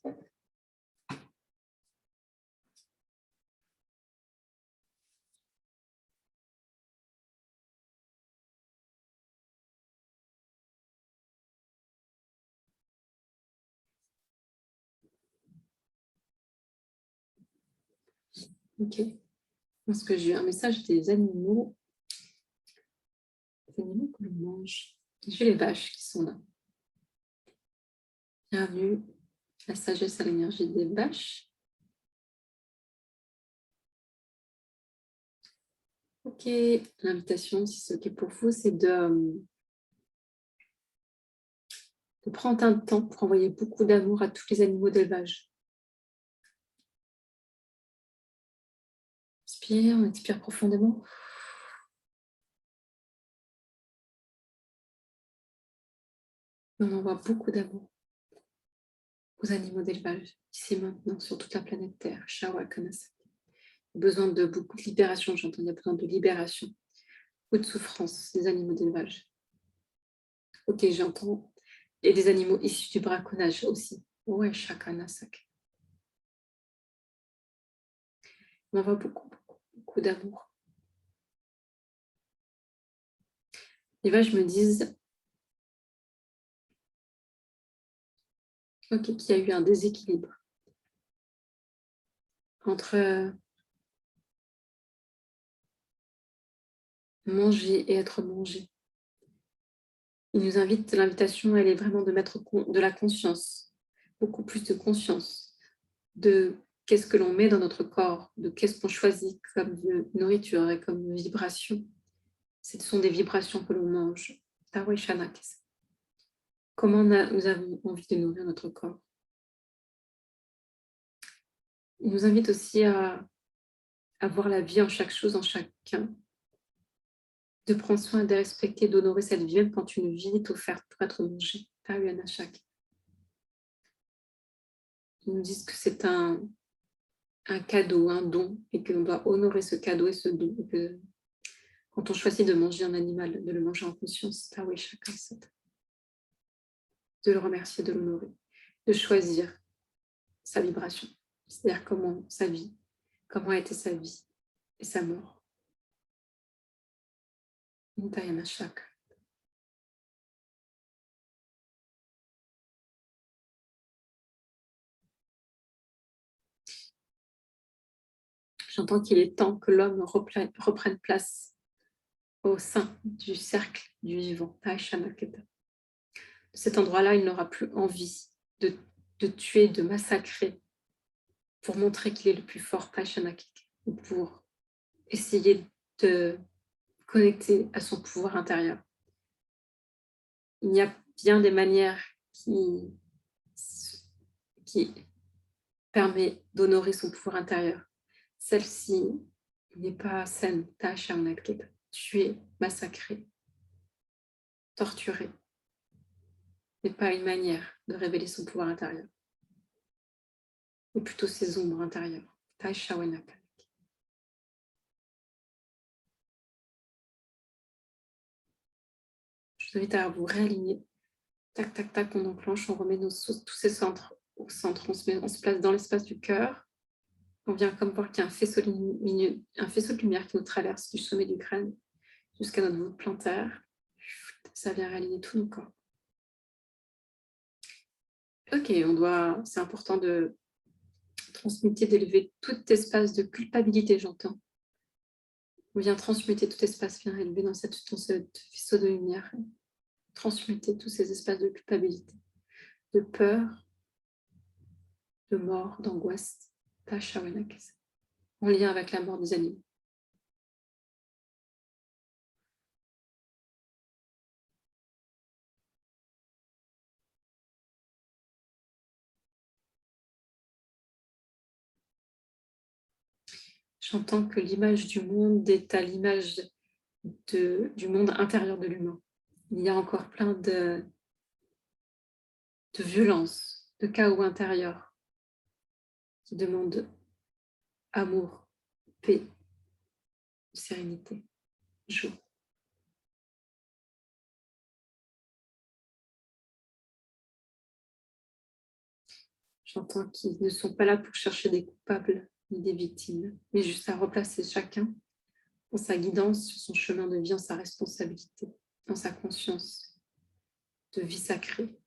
Ok. Parce que j'ai eu un message des animaux. Les animaux que l'on mange. J'ai les vaches qui sont là. Bienvenue, la sagesse à l'énergie des vaches. Ok, l'invitation, si c'est ok pour vous, c'est de prendre un temps pour envoyer beaucoup d'amour à tous les animaux d'élevage. Inspire, on expire profondément. On envoie beaucoup d'amour aux animaux d'élevage, ici et maintenant, sur toute la planète Terre. Shawakanasa. Besoin de beaucoup de libération, j'entends, il y a besoin de libération. Beaucoup de souffrance des animaux d'élevage. Ok, j'entends. Et des animaux issus du braconnage aussi. Ouais, Shakanasak. On envoie beaucoup, beaucoup, beaucoup d'amour. Les vaches me disent qu'il y a eu un déséquilibre entre manger et être mangé. Il nous invite, l'invitation, elle est vraiment de mettre de la conscience, beaucoup plus de conscience, de qu'est-ce que l'on met dans notre corps, de qu'est-ce qu'on choisit comme nourriture et comme vibration. Ce sont des vibrations que l'on mange. Comment nous avons envie de nourrir notre corps. Il nous invite aussi à voir la vie en chaque chose, en chacun, de prendre soin, de respecter, d'honorer cette vie, même quand une vie est offerte pour être mangée. Ils nous disent que c'est un cadeau, un don, et que l'on doit honorer ce cadeau et ce don. Et que quand on choisit de manger un animal, de le manger en conscience, de le remercier, de l'honorer, de choisir sa vibration, c'est-à-dire comment sa vie, comment a été sa vie et sa mort. J'entends qu'il est temps que l'homme reprenne place au sein du cercle du vivant. De cet endroit-là, il n'aura plus envie de tuer, de massacrer, pour montrer qu'il est le plus fort, ou pour essayer de connecter à son pouvoir intérieur. Il y a bien des manières qui permet d'honorer son pouvoir intérieur. Celle-ci n'est pas saine. Tu es massacré, torturé. N'est pas une manière de révéler son pouvoir intérieur, mais plutôt ses ombres intérieures. Je vous invite à vous réaligner. Tac, tac, tac, on enclenche, on remet tous ces centres au centre, on se place dans l'espace du cœur. On vient comme voir qu'il y a un faisceau de lumière qui nous traverse du sommet du crâne jusqu'à notre voûte plantaire. Ça vient réaligner tout nos corps. Ok, c'est important de transmuter, d'élever tout espace de culpabilité, j'entends. On vient transmuter tout espace, vient élever dans ce faisceau de lumière, transmuter tous ces espaces de culpabilité, de peur, de mort, d'angoisse, en lien avec la mort des animaux. J'entends que l'image du monde est à l'image du monde intérieur de l'humain. Il y a encore plein de violence, de chaos intérieur qui demandent amour, paix, sérénité, joie. J'entends qu'ils ne sont pas là pour chercher des coupables ni des victimes, mais juste à replacer chacun dans sa guidance, sur son chemin de vie, en sa responsabilité, dans sa conscience de vie sacrée,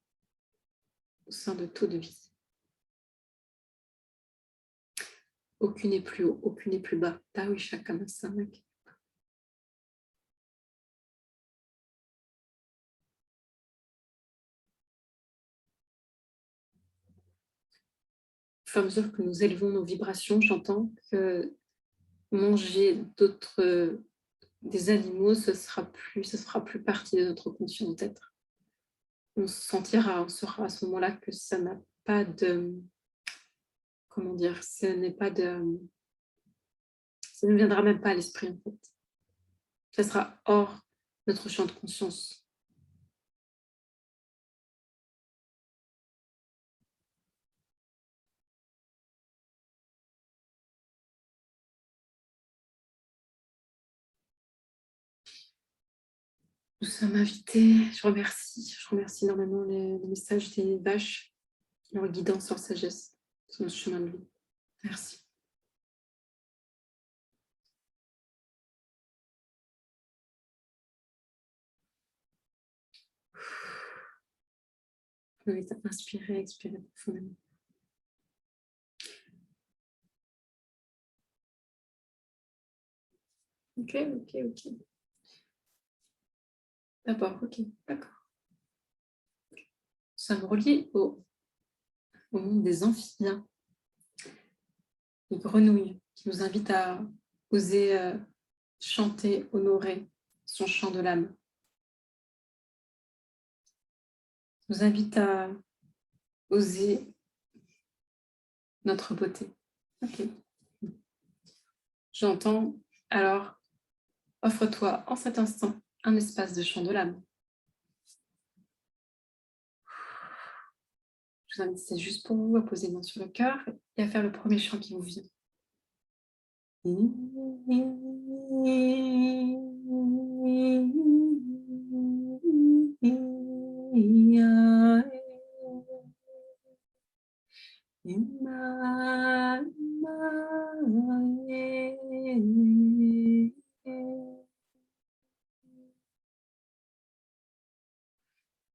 au sein de toute vie. Aucune n'est plus haut, aucune n'est plus bas. Au fur et à mesure que nous élevons nos vibrations, j'entends que manger des animaux, ce sera plus partie de notre conscience d'être. On sera à ce moment-là que ça n'a pas de, comment dire, ça ne viendra même pas à l'esprit en fait. Ça sera hors notre champ de conscience. Nous sommes invités, je remercie énormément les messages des vaches, leur guidance, leur sagesse sur notre chemin de vie. Merci. Vous pouvez inspirer, expirer profondément. Ok. D'abord, ok, d'accord. Nous sommes reliés au monde des amphibiens, les grenouilles, qui nous invitent à oser chanter, honorer son chant de l'âme. Nous invite à oser notre beauté. Ok. J'entends, alors, offre-toi en cet instant un espace de chant de l'âme. Je vous invite, c'est juste pour vous, à poser les mains sur le cœur et à faire le premier chant qui vous vient.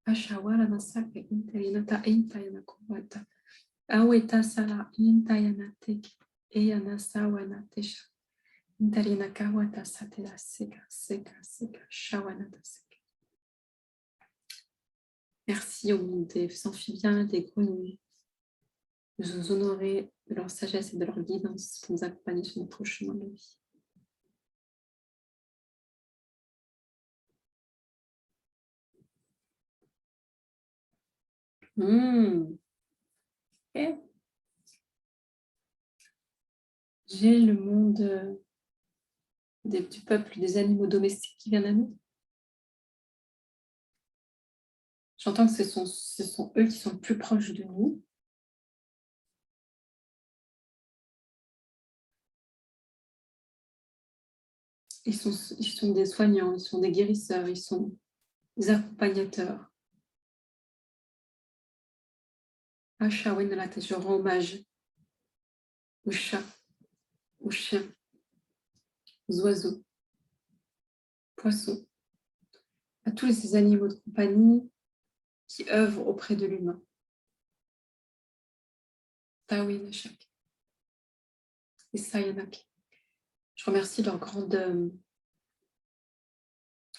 Ashawara masaka intayanata intayana kubata. Aweta sala intayanate eyana sawanatesha. Intarina kawata satela seka shawanata seka. Merci au monde des amphibiens, des grenouilles, de nous honorer de leur sagesse et de leur guidance pour nous accompagner sur notre chemin de vie. Ok. J'ai le monde du peuple des animaux domestiques qui vient à nous. J'entends que ce sont eux qui sont le plus proches de nous. Ils sont des soignants, ils sont des guérisseurs, ils sont des accompagnateurs. Je rends hommage aux chats, aux chiens, aux oiseaux, poissons, à tous ces animaux de compagnie qui œuvrent auprès de l'humain. Tawin Ashak et Sayanak. Je remercie leur grande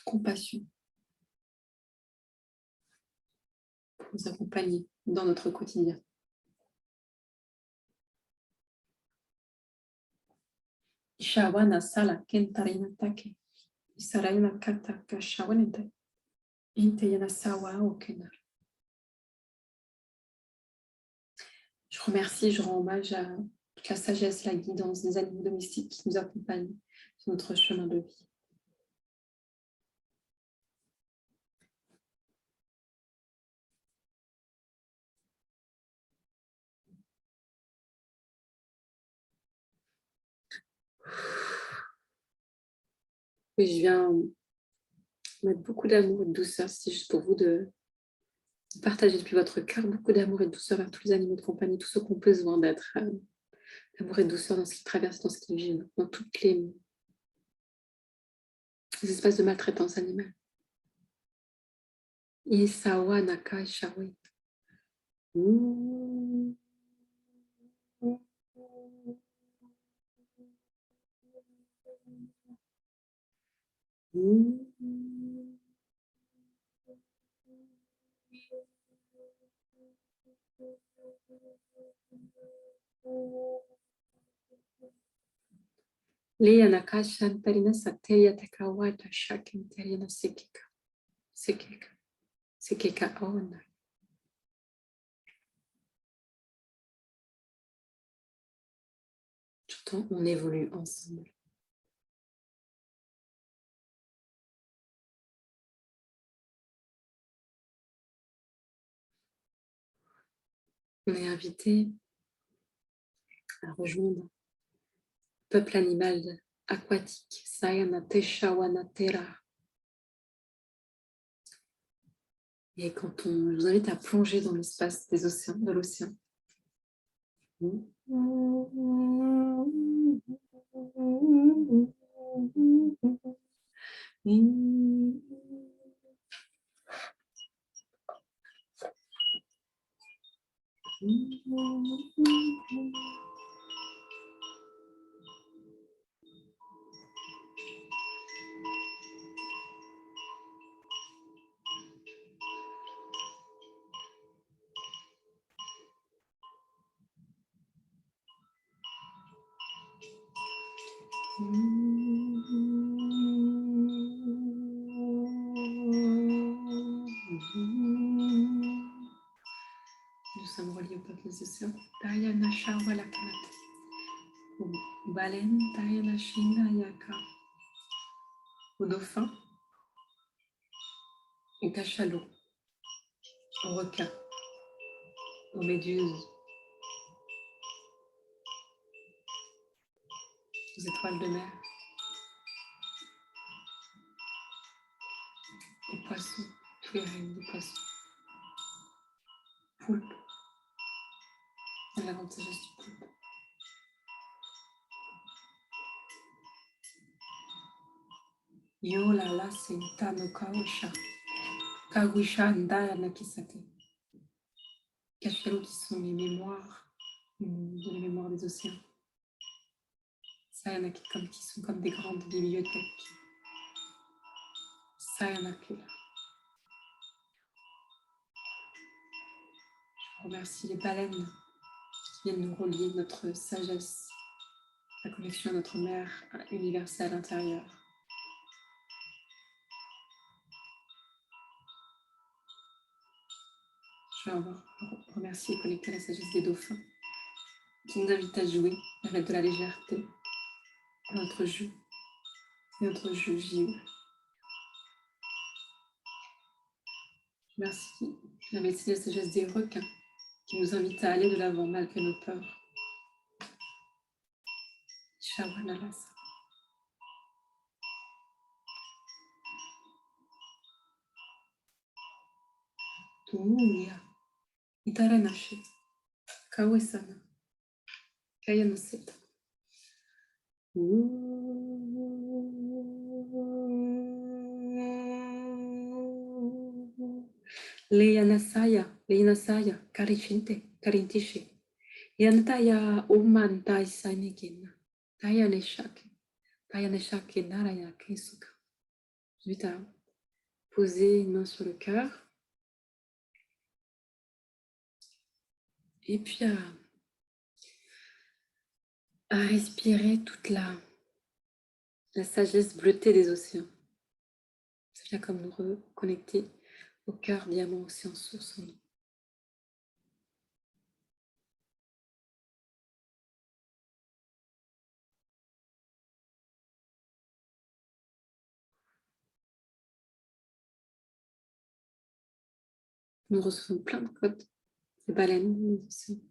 compassion pour nous accompagner dans notre quotidien. Shawana sala kentarina take. Isaraina kataka shawanente. Inteyana sawa okena. Je remercie, je rends hommage à toute la sagesse, la guidance des animaux domestiques qui nous accompagnent sur notre chemin de vie. Oui, je viens mettre beaucoup d'amour et de douceur. C'est juste pour vous de partager depuis votre cœur beaucoup d'amour et de douceur vers tous les animaux de compagnie, tous ceux qui ont besoin d'être d'amour et de douceur dans ce qu'ils traversent, dans ce qu'ils vivent, dans toutes les espaces de maltraitance animale. Isawa Naka Shawi. Leana Kashan Tarina Sateya Takawata Shakin Tarina Sekika. Sekika. Sekika Ona. J'entends, on évolue ensemble. On est invité à rejoindre le peuple animal aquatique, Sayana Teshawanatera. Et quand je vous invite à plonger dans l'espace des océans, de l'océan. Nous sommes reliés au peuple des océans. Tayana Shawalakanat. Au baleine, Tayana Shinda Yaka. Au dauphin, au cachalot, au requin, aux méduses, aux étoiles de mer, aux poissons, tous les règnes des poissons, poulpe, la grande sagesse du poulpe. Yo la la senta no kaosha, kawisha ndaya nakisate. Cachalots qui sont les mémoires de la mémoire des océans. Ça, il y en a qui sont comme des grandes bibliothèques. Ça, il y en a que là. Je remercie les baleines qui viennent nous relier notre sagesse, la connexion à notre mère universelle intérieure. Je vais remercier et connecter la sagesse des dauphins qui nous invite à jouer, à mettre de la légèreté dans notre jeu, notre jeu JE. Merci la médecine et la sagesse des requins qui nous invite à aller de l'avant malgré nos peurs. Shawanalasa. Tuuya. Itaranashe. Kawesana. Kayanoseta. Leyanasaya, Karichinte, Karintishe. Yantaya Umantai Sanigin. Tayaneshake Naraya Kesuka. Vite à poser une main sur le cœur. Et puis à respirer toute la sagesse bleutée des océans. C'est bien comme nous reconnecter au cœur diamant océan source en nous. Nous recevons plein de codes, des baleines, des océans.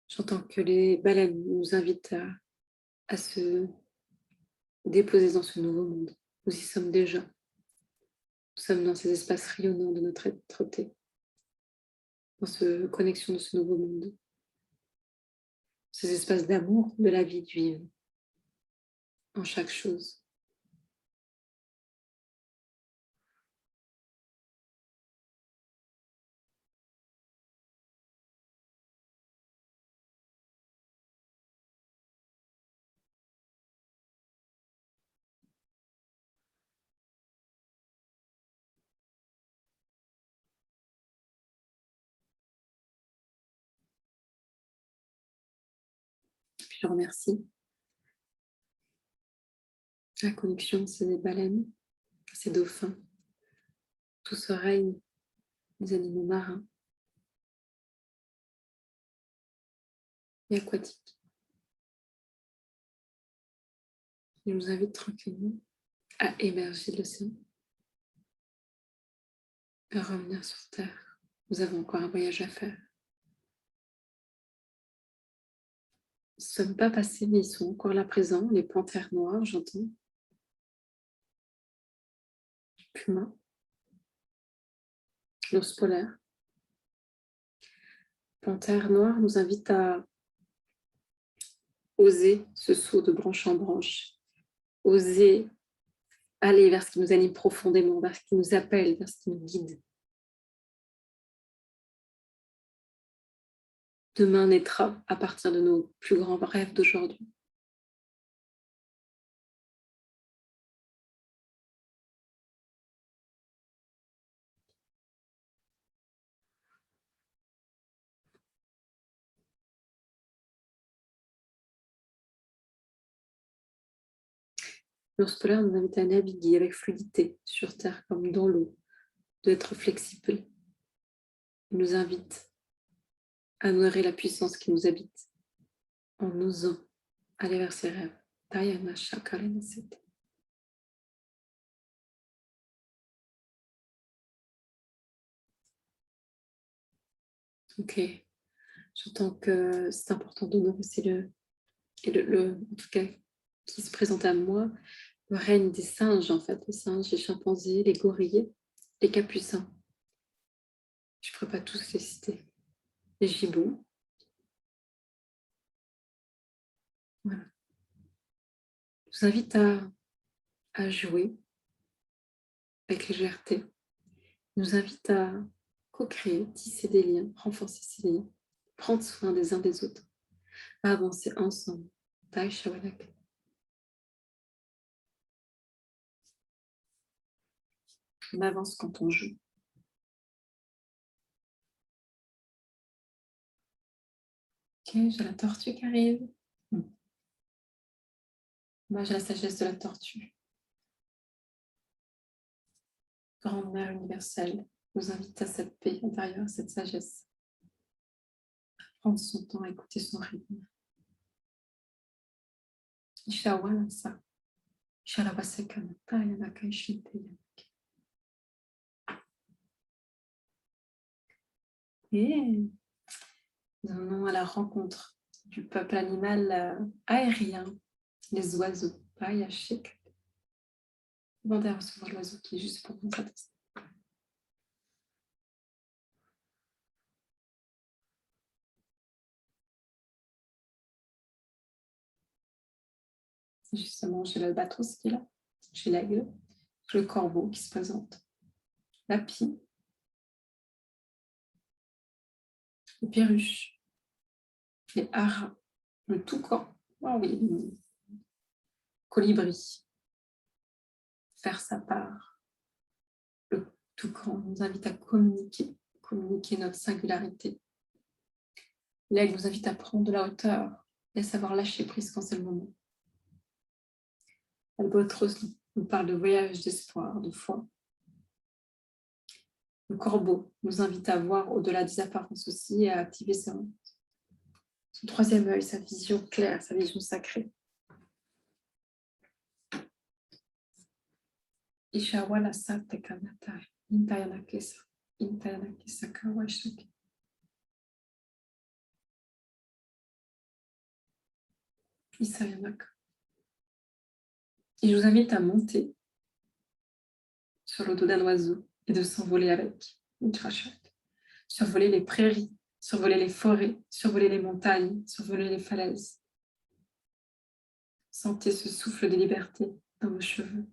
J'entends que les baleines nous invitent à se déposer dans ce nouveau monde. Nous y sommes déjà. Nous sommes dans ces espaces rayonnants de notre être-té, dans cette connexion de ce nouveau monde, ces espaces d'amour, de la vie, du vivant, en chaque chose. Je remercie la connexion de ces baleines, ces dauphins, tout ce règne des animaux marins et aquatiques. Je nous invite tranquillement à émerger de l'océan, à revenir sur Terre. Nous avons encore un voyage à faire. Ils ne sont pas passés, mais ils sont encore là présents. Les panthères noires, j'entends. Puma, l'ours polaire. Panthère noire nous invite à oser ce saut de branche en branche, oser aller vers ce qui nous anime profondément, vers ce qui nous appelle, vers ce qui nous guide. Demain naîtra à partir de nos plus grands rêves d'aujourd'hui. L'ours polaire nous invite à naviguer avec fluidité sur Terre comme dans l'eau, d'être flexible. Il nous invite à nourrir la puissance qui nous habite en osant aller vers ses rêves. Tayana Shakarana Seta. Ok, j'entends que c'est important d'honorer aussi en tout cas, qui se présente à moi, le règne des singes, en fait, les singes, les chimpanzés, les gorilles, les capucins. Je ne pourrais pas tous les citer. Les gibbons. Voilà. Je vous invite à jouer avec légèreté. Je vous invite à co-créer, tisser des liens, renforcer ces liens, prendre soin des uns des autres, à avancer ensemble. Tai Shawanak. On avance quand on joue. Ok, j'ai la tortue qui arrive. Moi, j'ai la sagesse de la tortue. Grande mère universelle nous invite à cette paix intérieure, à cette sagesse. Prendre son temps, à écouter son rythme. Ishawalasa. Shalavasekanata yanaka ishite yanaka. Et nous allons à la rencontre du peuple animal aérien, les oiseaux. Payashik. Demandez à recevoir l'oiseau qui est juste pour vous. Justement, j'ai l'albatros qui est là, j'ai l'aigle, le corbeau qui se présente, la pie, le perruche, les haras, le toucan, oh oui, le colibri, faire sa part. Le toucan nous invite à communiquer notre singularité. L'aigle nous invite à prendre de la hauteur et à savoir lâcher prise quand c'est le moment. L'albatros nous parle de voyage, d'espoir, de foi. Le corbeau nous invite à voir au-delà des apparences aussi et à activer son troisième œil, sa vision claire, sa vision sacrée. Ishawala sate kanata, intayana kesa kawashaki. Isayanaka. Et je vous invite à monter sur le dos d'un oiseau et de s'envoler avec. Survoler les prairies, survoler les forêts, survoler les montagnes, survoler les falaises. Sentez ce souffle de liberté dans vos cheveux.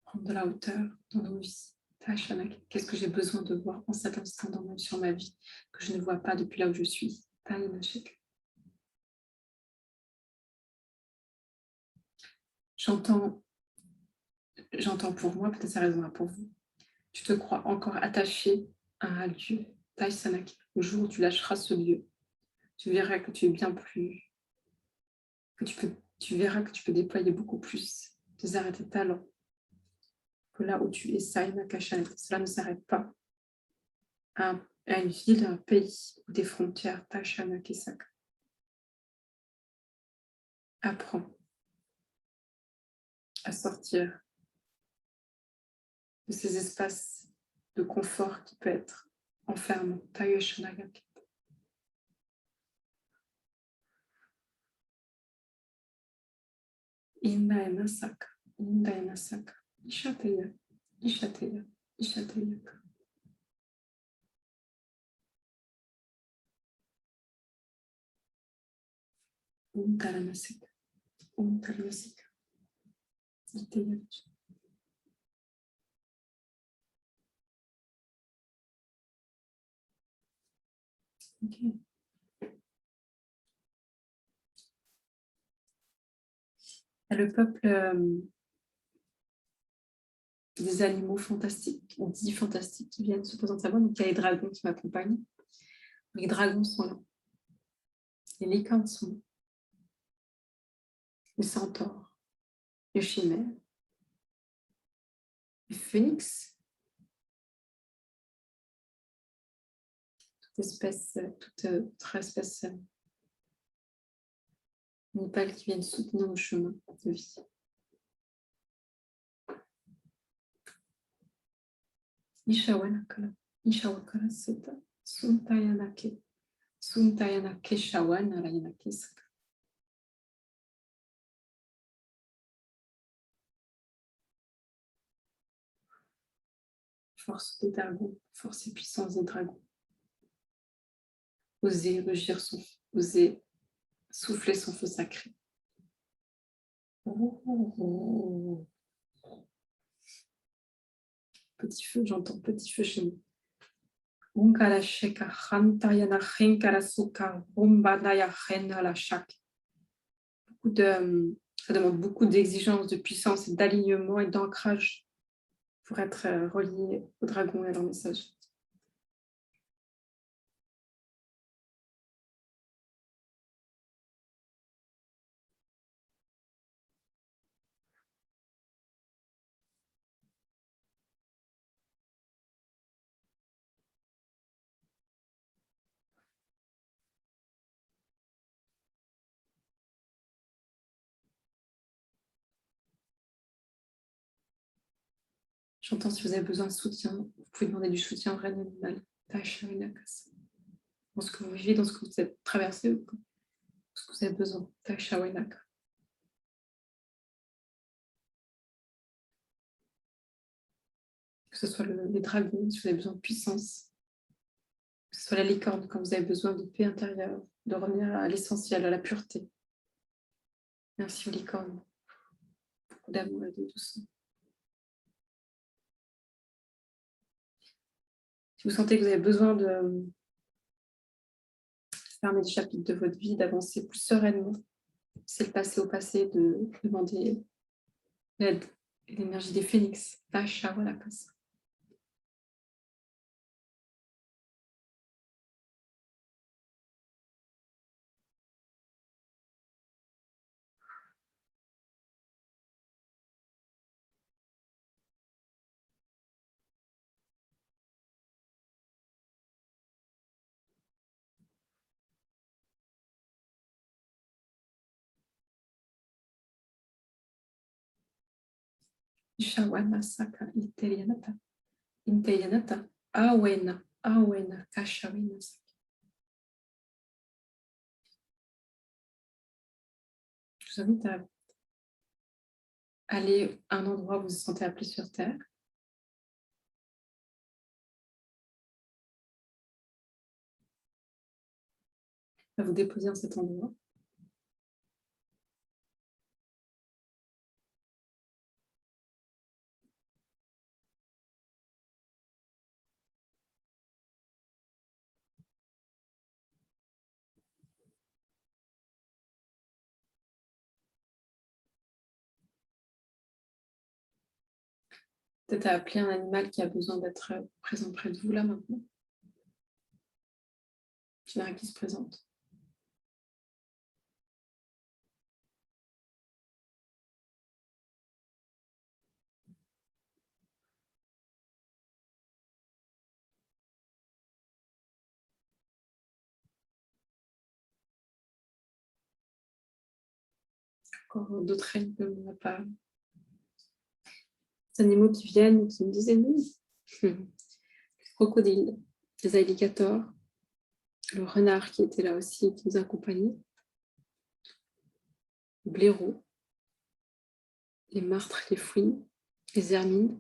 Prendre de la hauteur dans nos vies. Qu'est-ce que j'ai besoin de voir en cet instant sur ma vie que je ne vois pas depuis là où je suis. J'entends pour moi, peut-être ça résonnera pour vous. Tu te crois encore attaché à un Dieu. Le jour où tu lâcheras ce Dieu, tu verras que tu es bien plus, tu verras que tu peux déployer beaucoup plus tes arts et tes talents que là où tu es. Cela ne s'arrête pas à une ville, à un pays ou des frontières. Apprends à sortir de ces espaces de confort qui peut être enfermant. Indaina Saka, Indaina Saka, Ishateya, Ishateya, Ishateya. Umtaramasika, Umtaramasika, Iteya. Okay. Le peuple des animaux fantastiques, on dit fantastiques, qui viennent se présenter à moi. Donc il y a les dragons qui m'accompagnent. Les dragons sont là. Les licornes sont là. Les centaures, les chimères, les phénix, toute espèce animale qui viennent soutenir nos chemins de vie. Ishawakala, Ishawakala Seta, Suntayanake, Suntayanake Shawana Rayanake Saka. Force des dragons, force et puissance des dragons. Osez rugir osez souffler son feu sacré. Petit feu, j'entends petit feu chez nous. Unkala sheka hantayana henkala suka rumbanaya henala shak. Ça demande beaucoup d'exigences, de puissance, et d'alignement et d'ancrage pour être relié au dragon et à leur message. J'entends si vous avez besoin de soutien, vous pouvez demander du soutien au règne animal. Dans ce que vous vivez, dans ce que vous avez traversé, dans ce que vous avez besoin. Que ce soit les dragons, si vous avez besoin de puissance, que ce soit la licorne quand vous avez besoin de paix intérieure, de revenir à l'essentiel, à la pureté. Merci aux licornes. Beaucoup d'amour et de douceur. Si vous sentez que vous avez besoin de fermer des chapitres de votre vie, d'avancer plus sereinement, c'est le passé au passé, de demander l'aide et l'énergie des phénix. Tasha, voilà, comme ça. Shawana Saka Interianata. Interianata. Awena. Awena. Kashawina. Je vous invite à aller à un endroit où vous vous sentez appelé sur Terre. À vous déposer en cet endroit. Peut-être à appeler un animal qui a besoin d'être présent près de vous là maintenant. Je verrai qui se présente. Encore d'autres règnes que l'on n'a pas. Des animaux qui viennent, qui me disaient oui. Les crocodiles, les alligators, le renard qui était là aussi, qui nous accompagnait, le blaireau, les martres, les fouines, les hermines.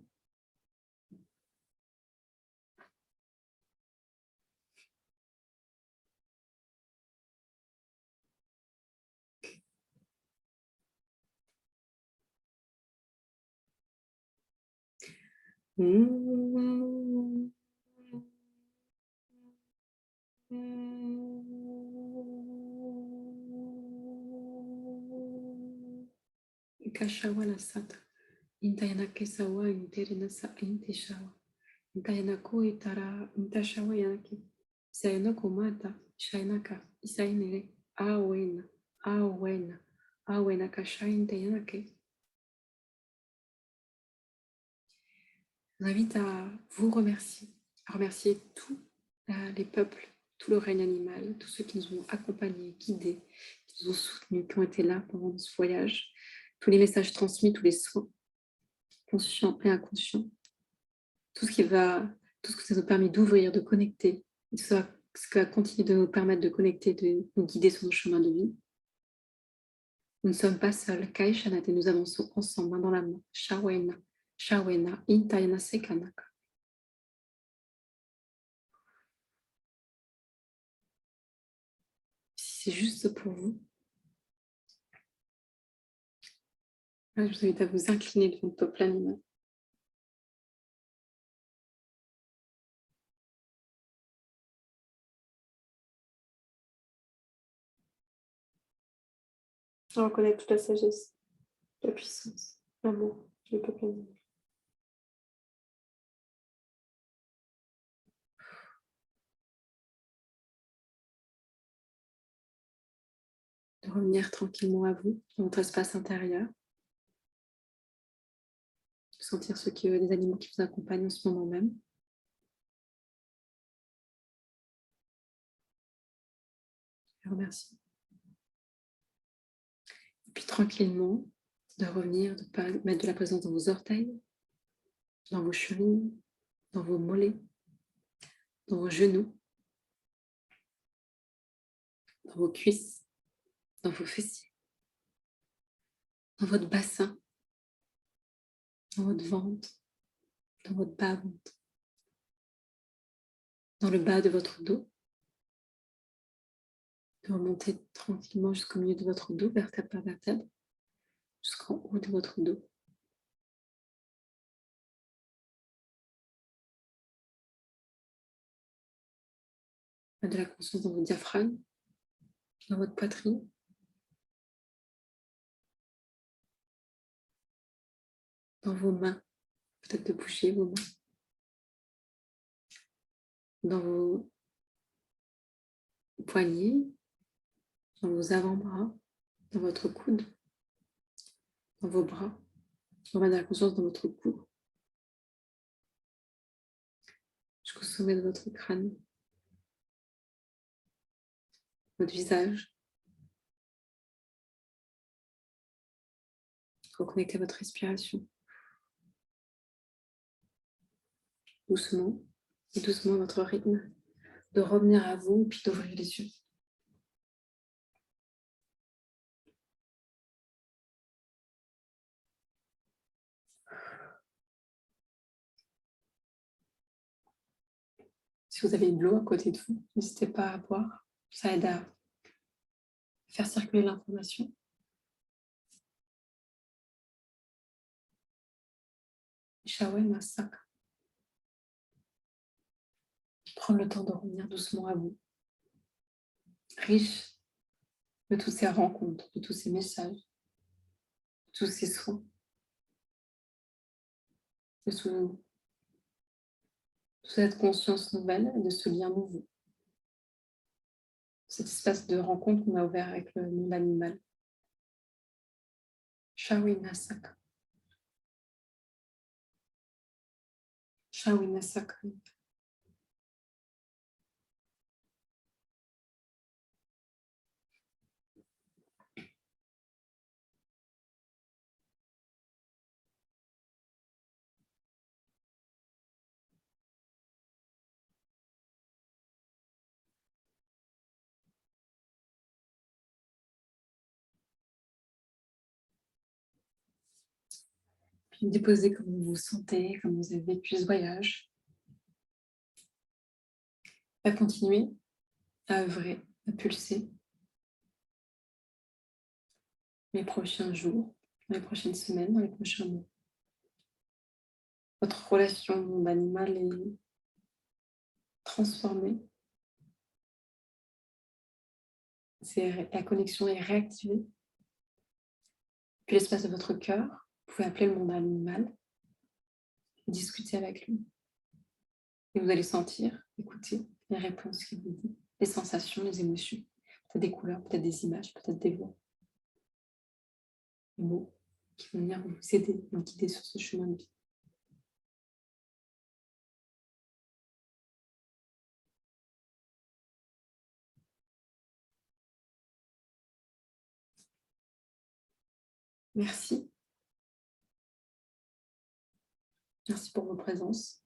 Kashawana sata. Intayana kesawa interina sa inteshawa. Intayana ko itara intashawa yanaki. Isayana komata. Shainaka. Isainere. Awena. Awena. Awena kasha intayanake. Je vous invite à vous remercier. À remercier tous les peuples, tout le règne animal, tous ceux qui nous ont accompagnés, guidés, qui nous ont soutenus, qui ont été là pendant ce voyage, tous les messages transmis, tous les soins, conscients et inconscients, tout ce que ça nous a permis d'ouvrir, de connecter, tout ça, ce qui va continuer de nous permettre de connecter, de nous guider sur nos chemins de vie. Nous ne sommes pas seuls, Kai Shanate, nous avançons ensemble, main dans la main, Shawena, Shawena, Intayana Sekanaka. Si c'est juste pour vous, je vous invite à vous incliner devant le peuple animal. On reconnaît toute la sagesse, la puissance, l'amour, le peuple animal. De revenir tranquillement à vous, dans votre espace intérieur. Sentir les animaux qui vous accompagnent en ce moment même. Je vous remercie. Et puis tranquillement, de revenir, de mettre de la présence dans vos orteils, dans vos chevilles, dans vos mollets, dans vos genoux, dans vos cuisses, dans vos fessiers, dans votre bassin, dans votre ventre, dans votre bas-ventre, dans le bas de votre dos. De remonter tranquillement jusqu'au milieu de votre dos, vertèbre par vertèbre, jusqu'en haut de votre dos. De la conscience dans votre diaphragme, dans votre poitrine. Dans vos mains, peut-être de bouger vos mains. Dans vos poignets, dans vos avant-bras, dans votre coude, dans vos bras. Remettre de la conscience dans votre cou, jusqu'au sommet de votre crâne, votre visage. Reconnectez à votre respiration. Doucement et doucement à votre rythme, de revenir à vous puis d'ouvrir les yeux. Si vous avez de l'eau à côté de vous, n'hésitez pas à boire. Ça aide à faire circuler l'information. Shawen Masaka. Prendre le temps de revenir doucement à vous. Riche de toutes ces rencontres, de tous ces messages, de tous ces soins, de toute cette conscience nouvelle, de ce lien nouveau. Cet espace de rencontre qu'on a ouvert avec le monde animal. Shawin Masaka. Shawin Masaka. Puis déposez comment vous vous sentez, comment vous avez vécu ce voyage. À continuer à œuvrer, à pulser les prochains jours, dans les prochaines semaines, dans les prochains mois. Votre relation au monde animal est transformée. La connexion est réactivée. Puis l'espace de votre cœur, vous pouvez appeler le monde animal et discuter avec lui. Et vous allez sentir, écouter les réponses qu'il vous dit, les sensations, les émotions, peut-être des couleurs, peut-être des images, peut-être des voix, des mots qui vont venir vous aider, vous guider sur ce chemin de vie. Merci. Merci pour vos présences.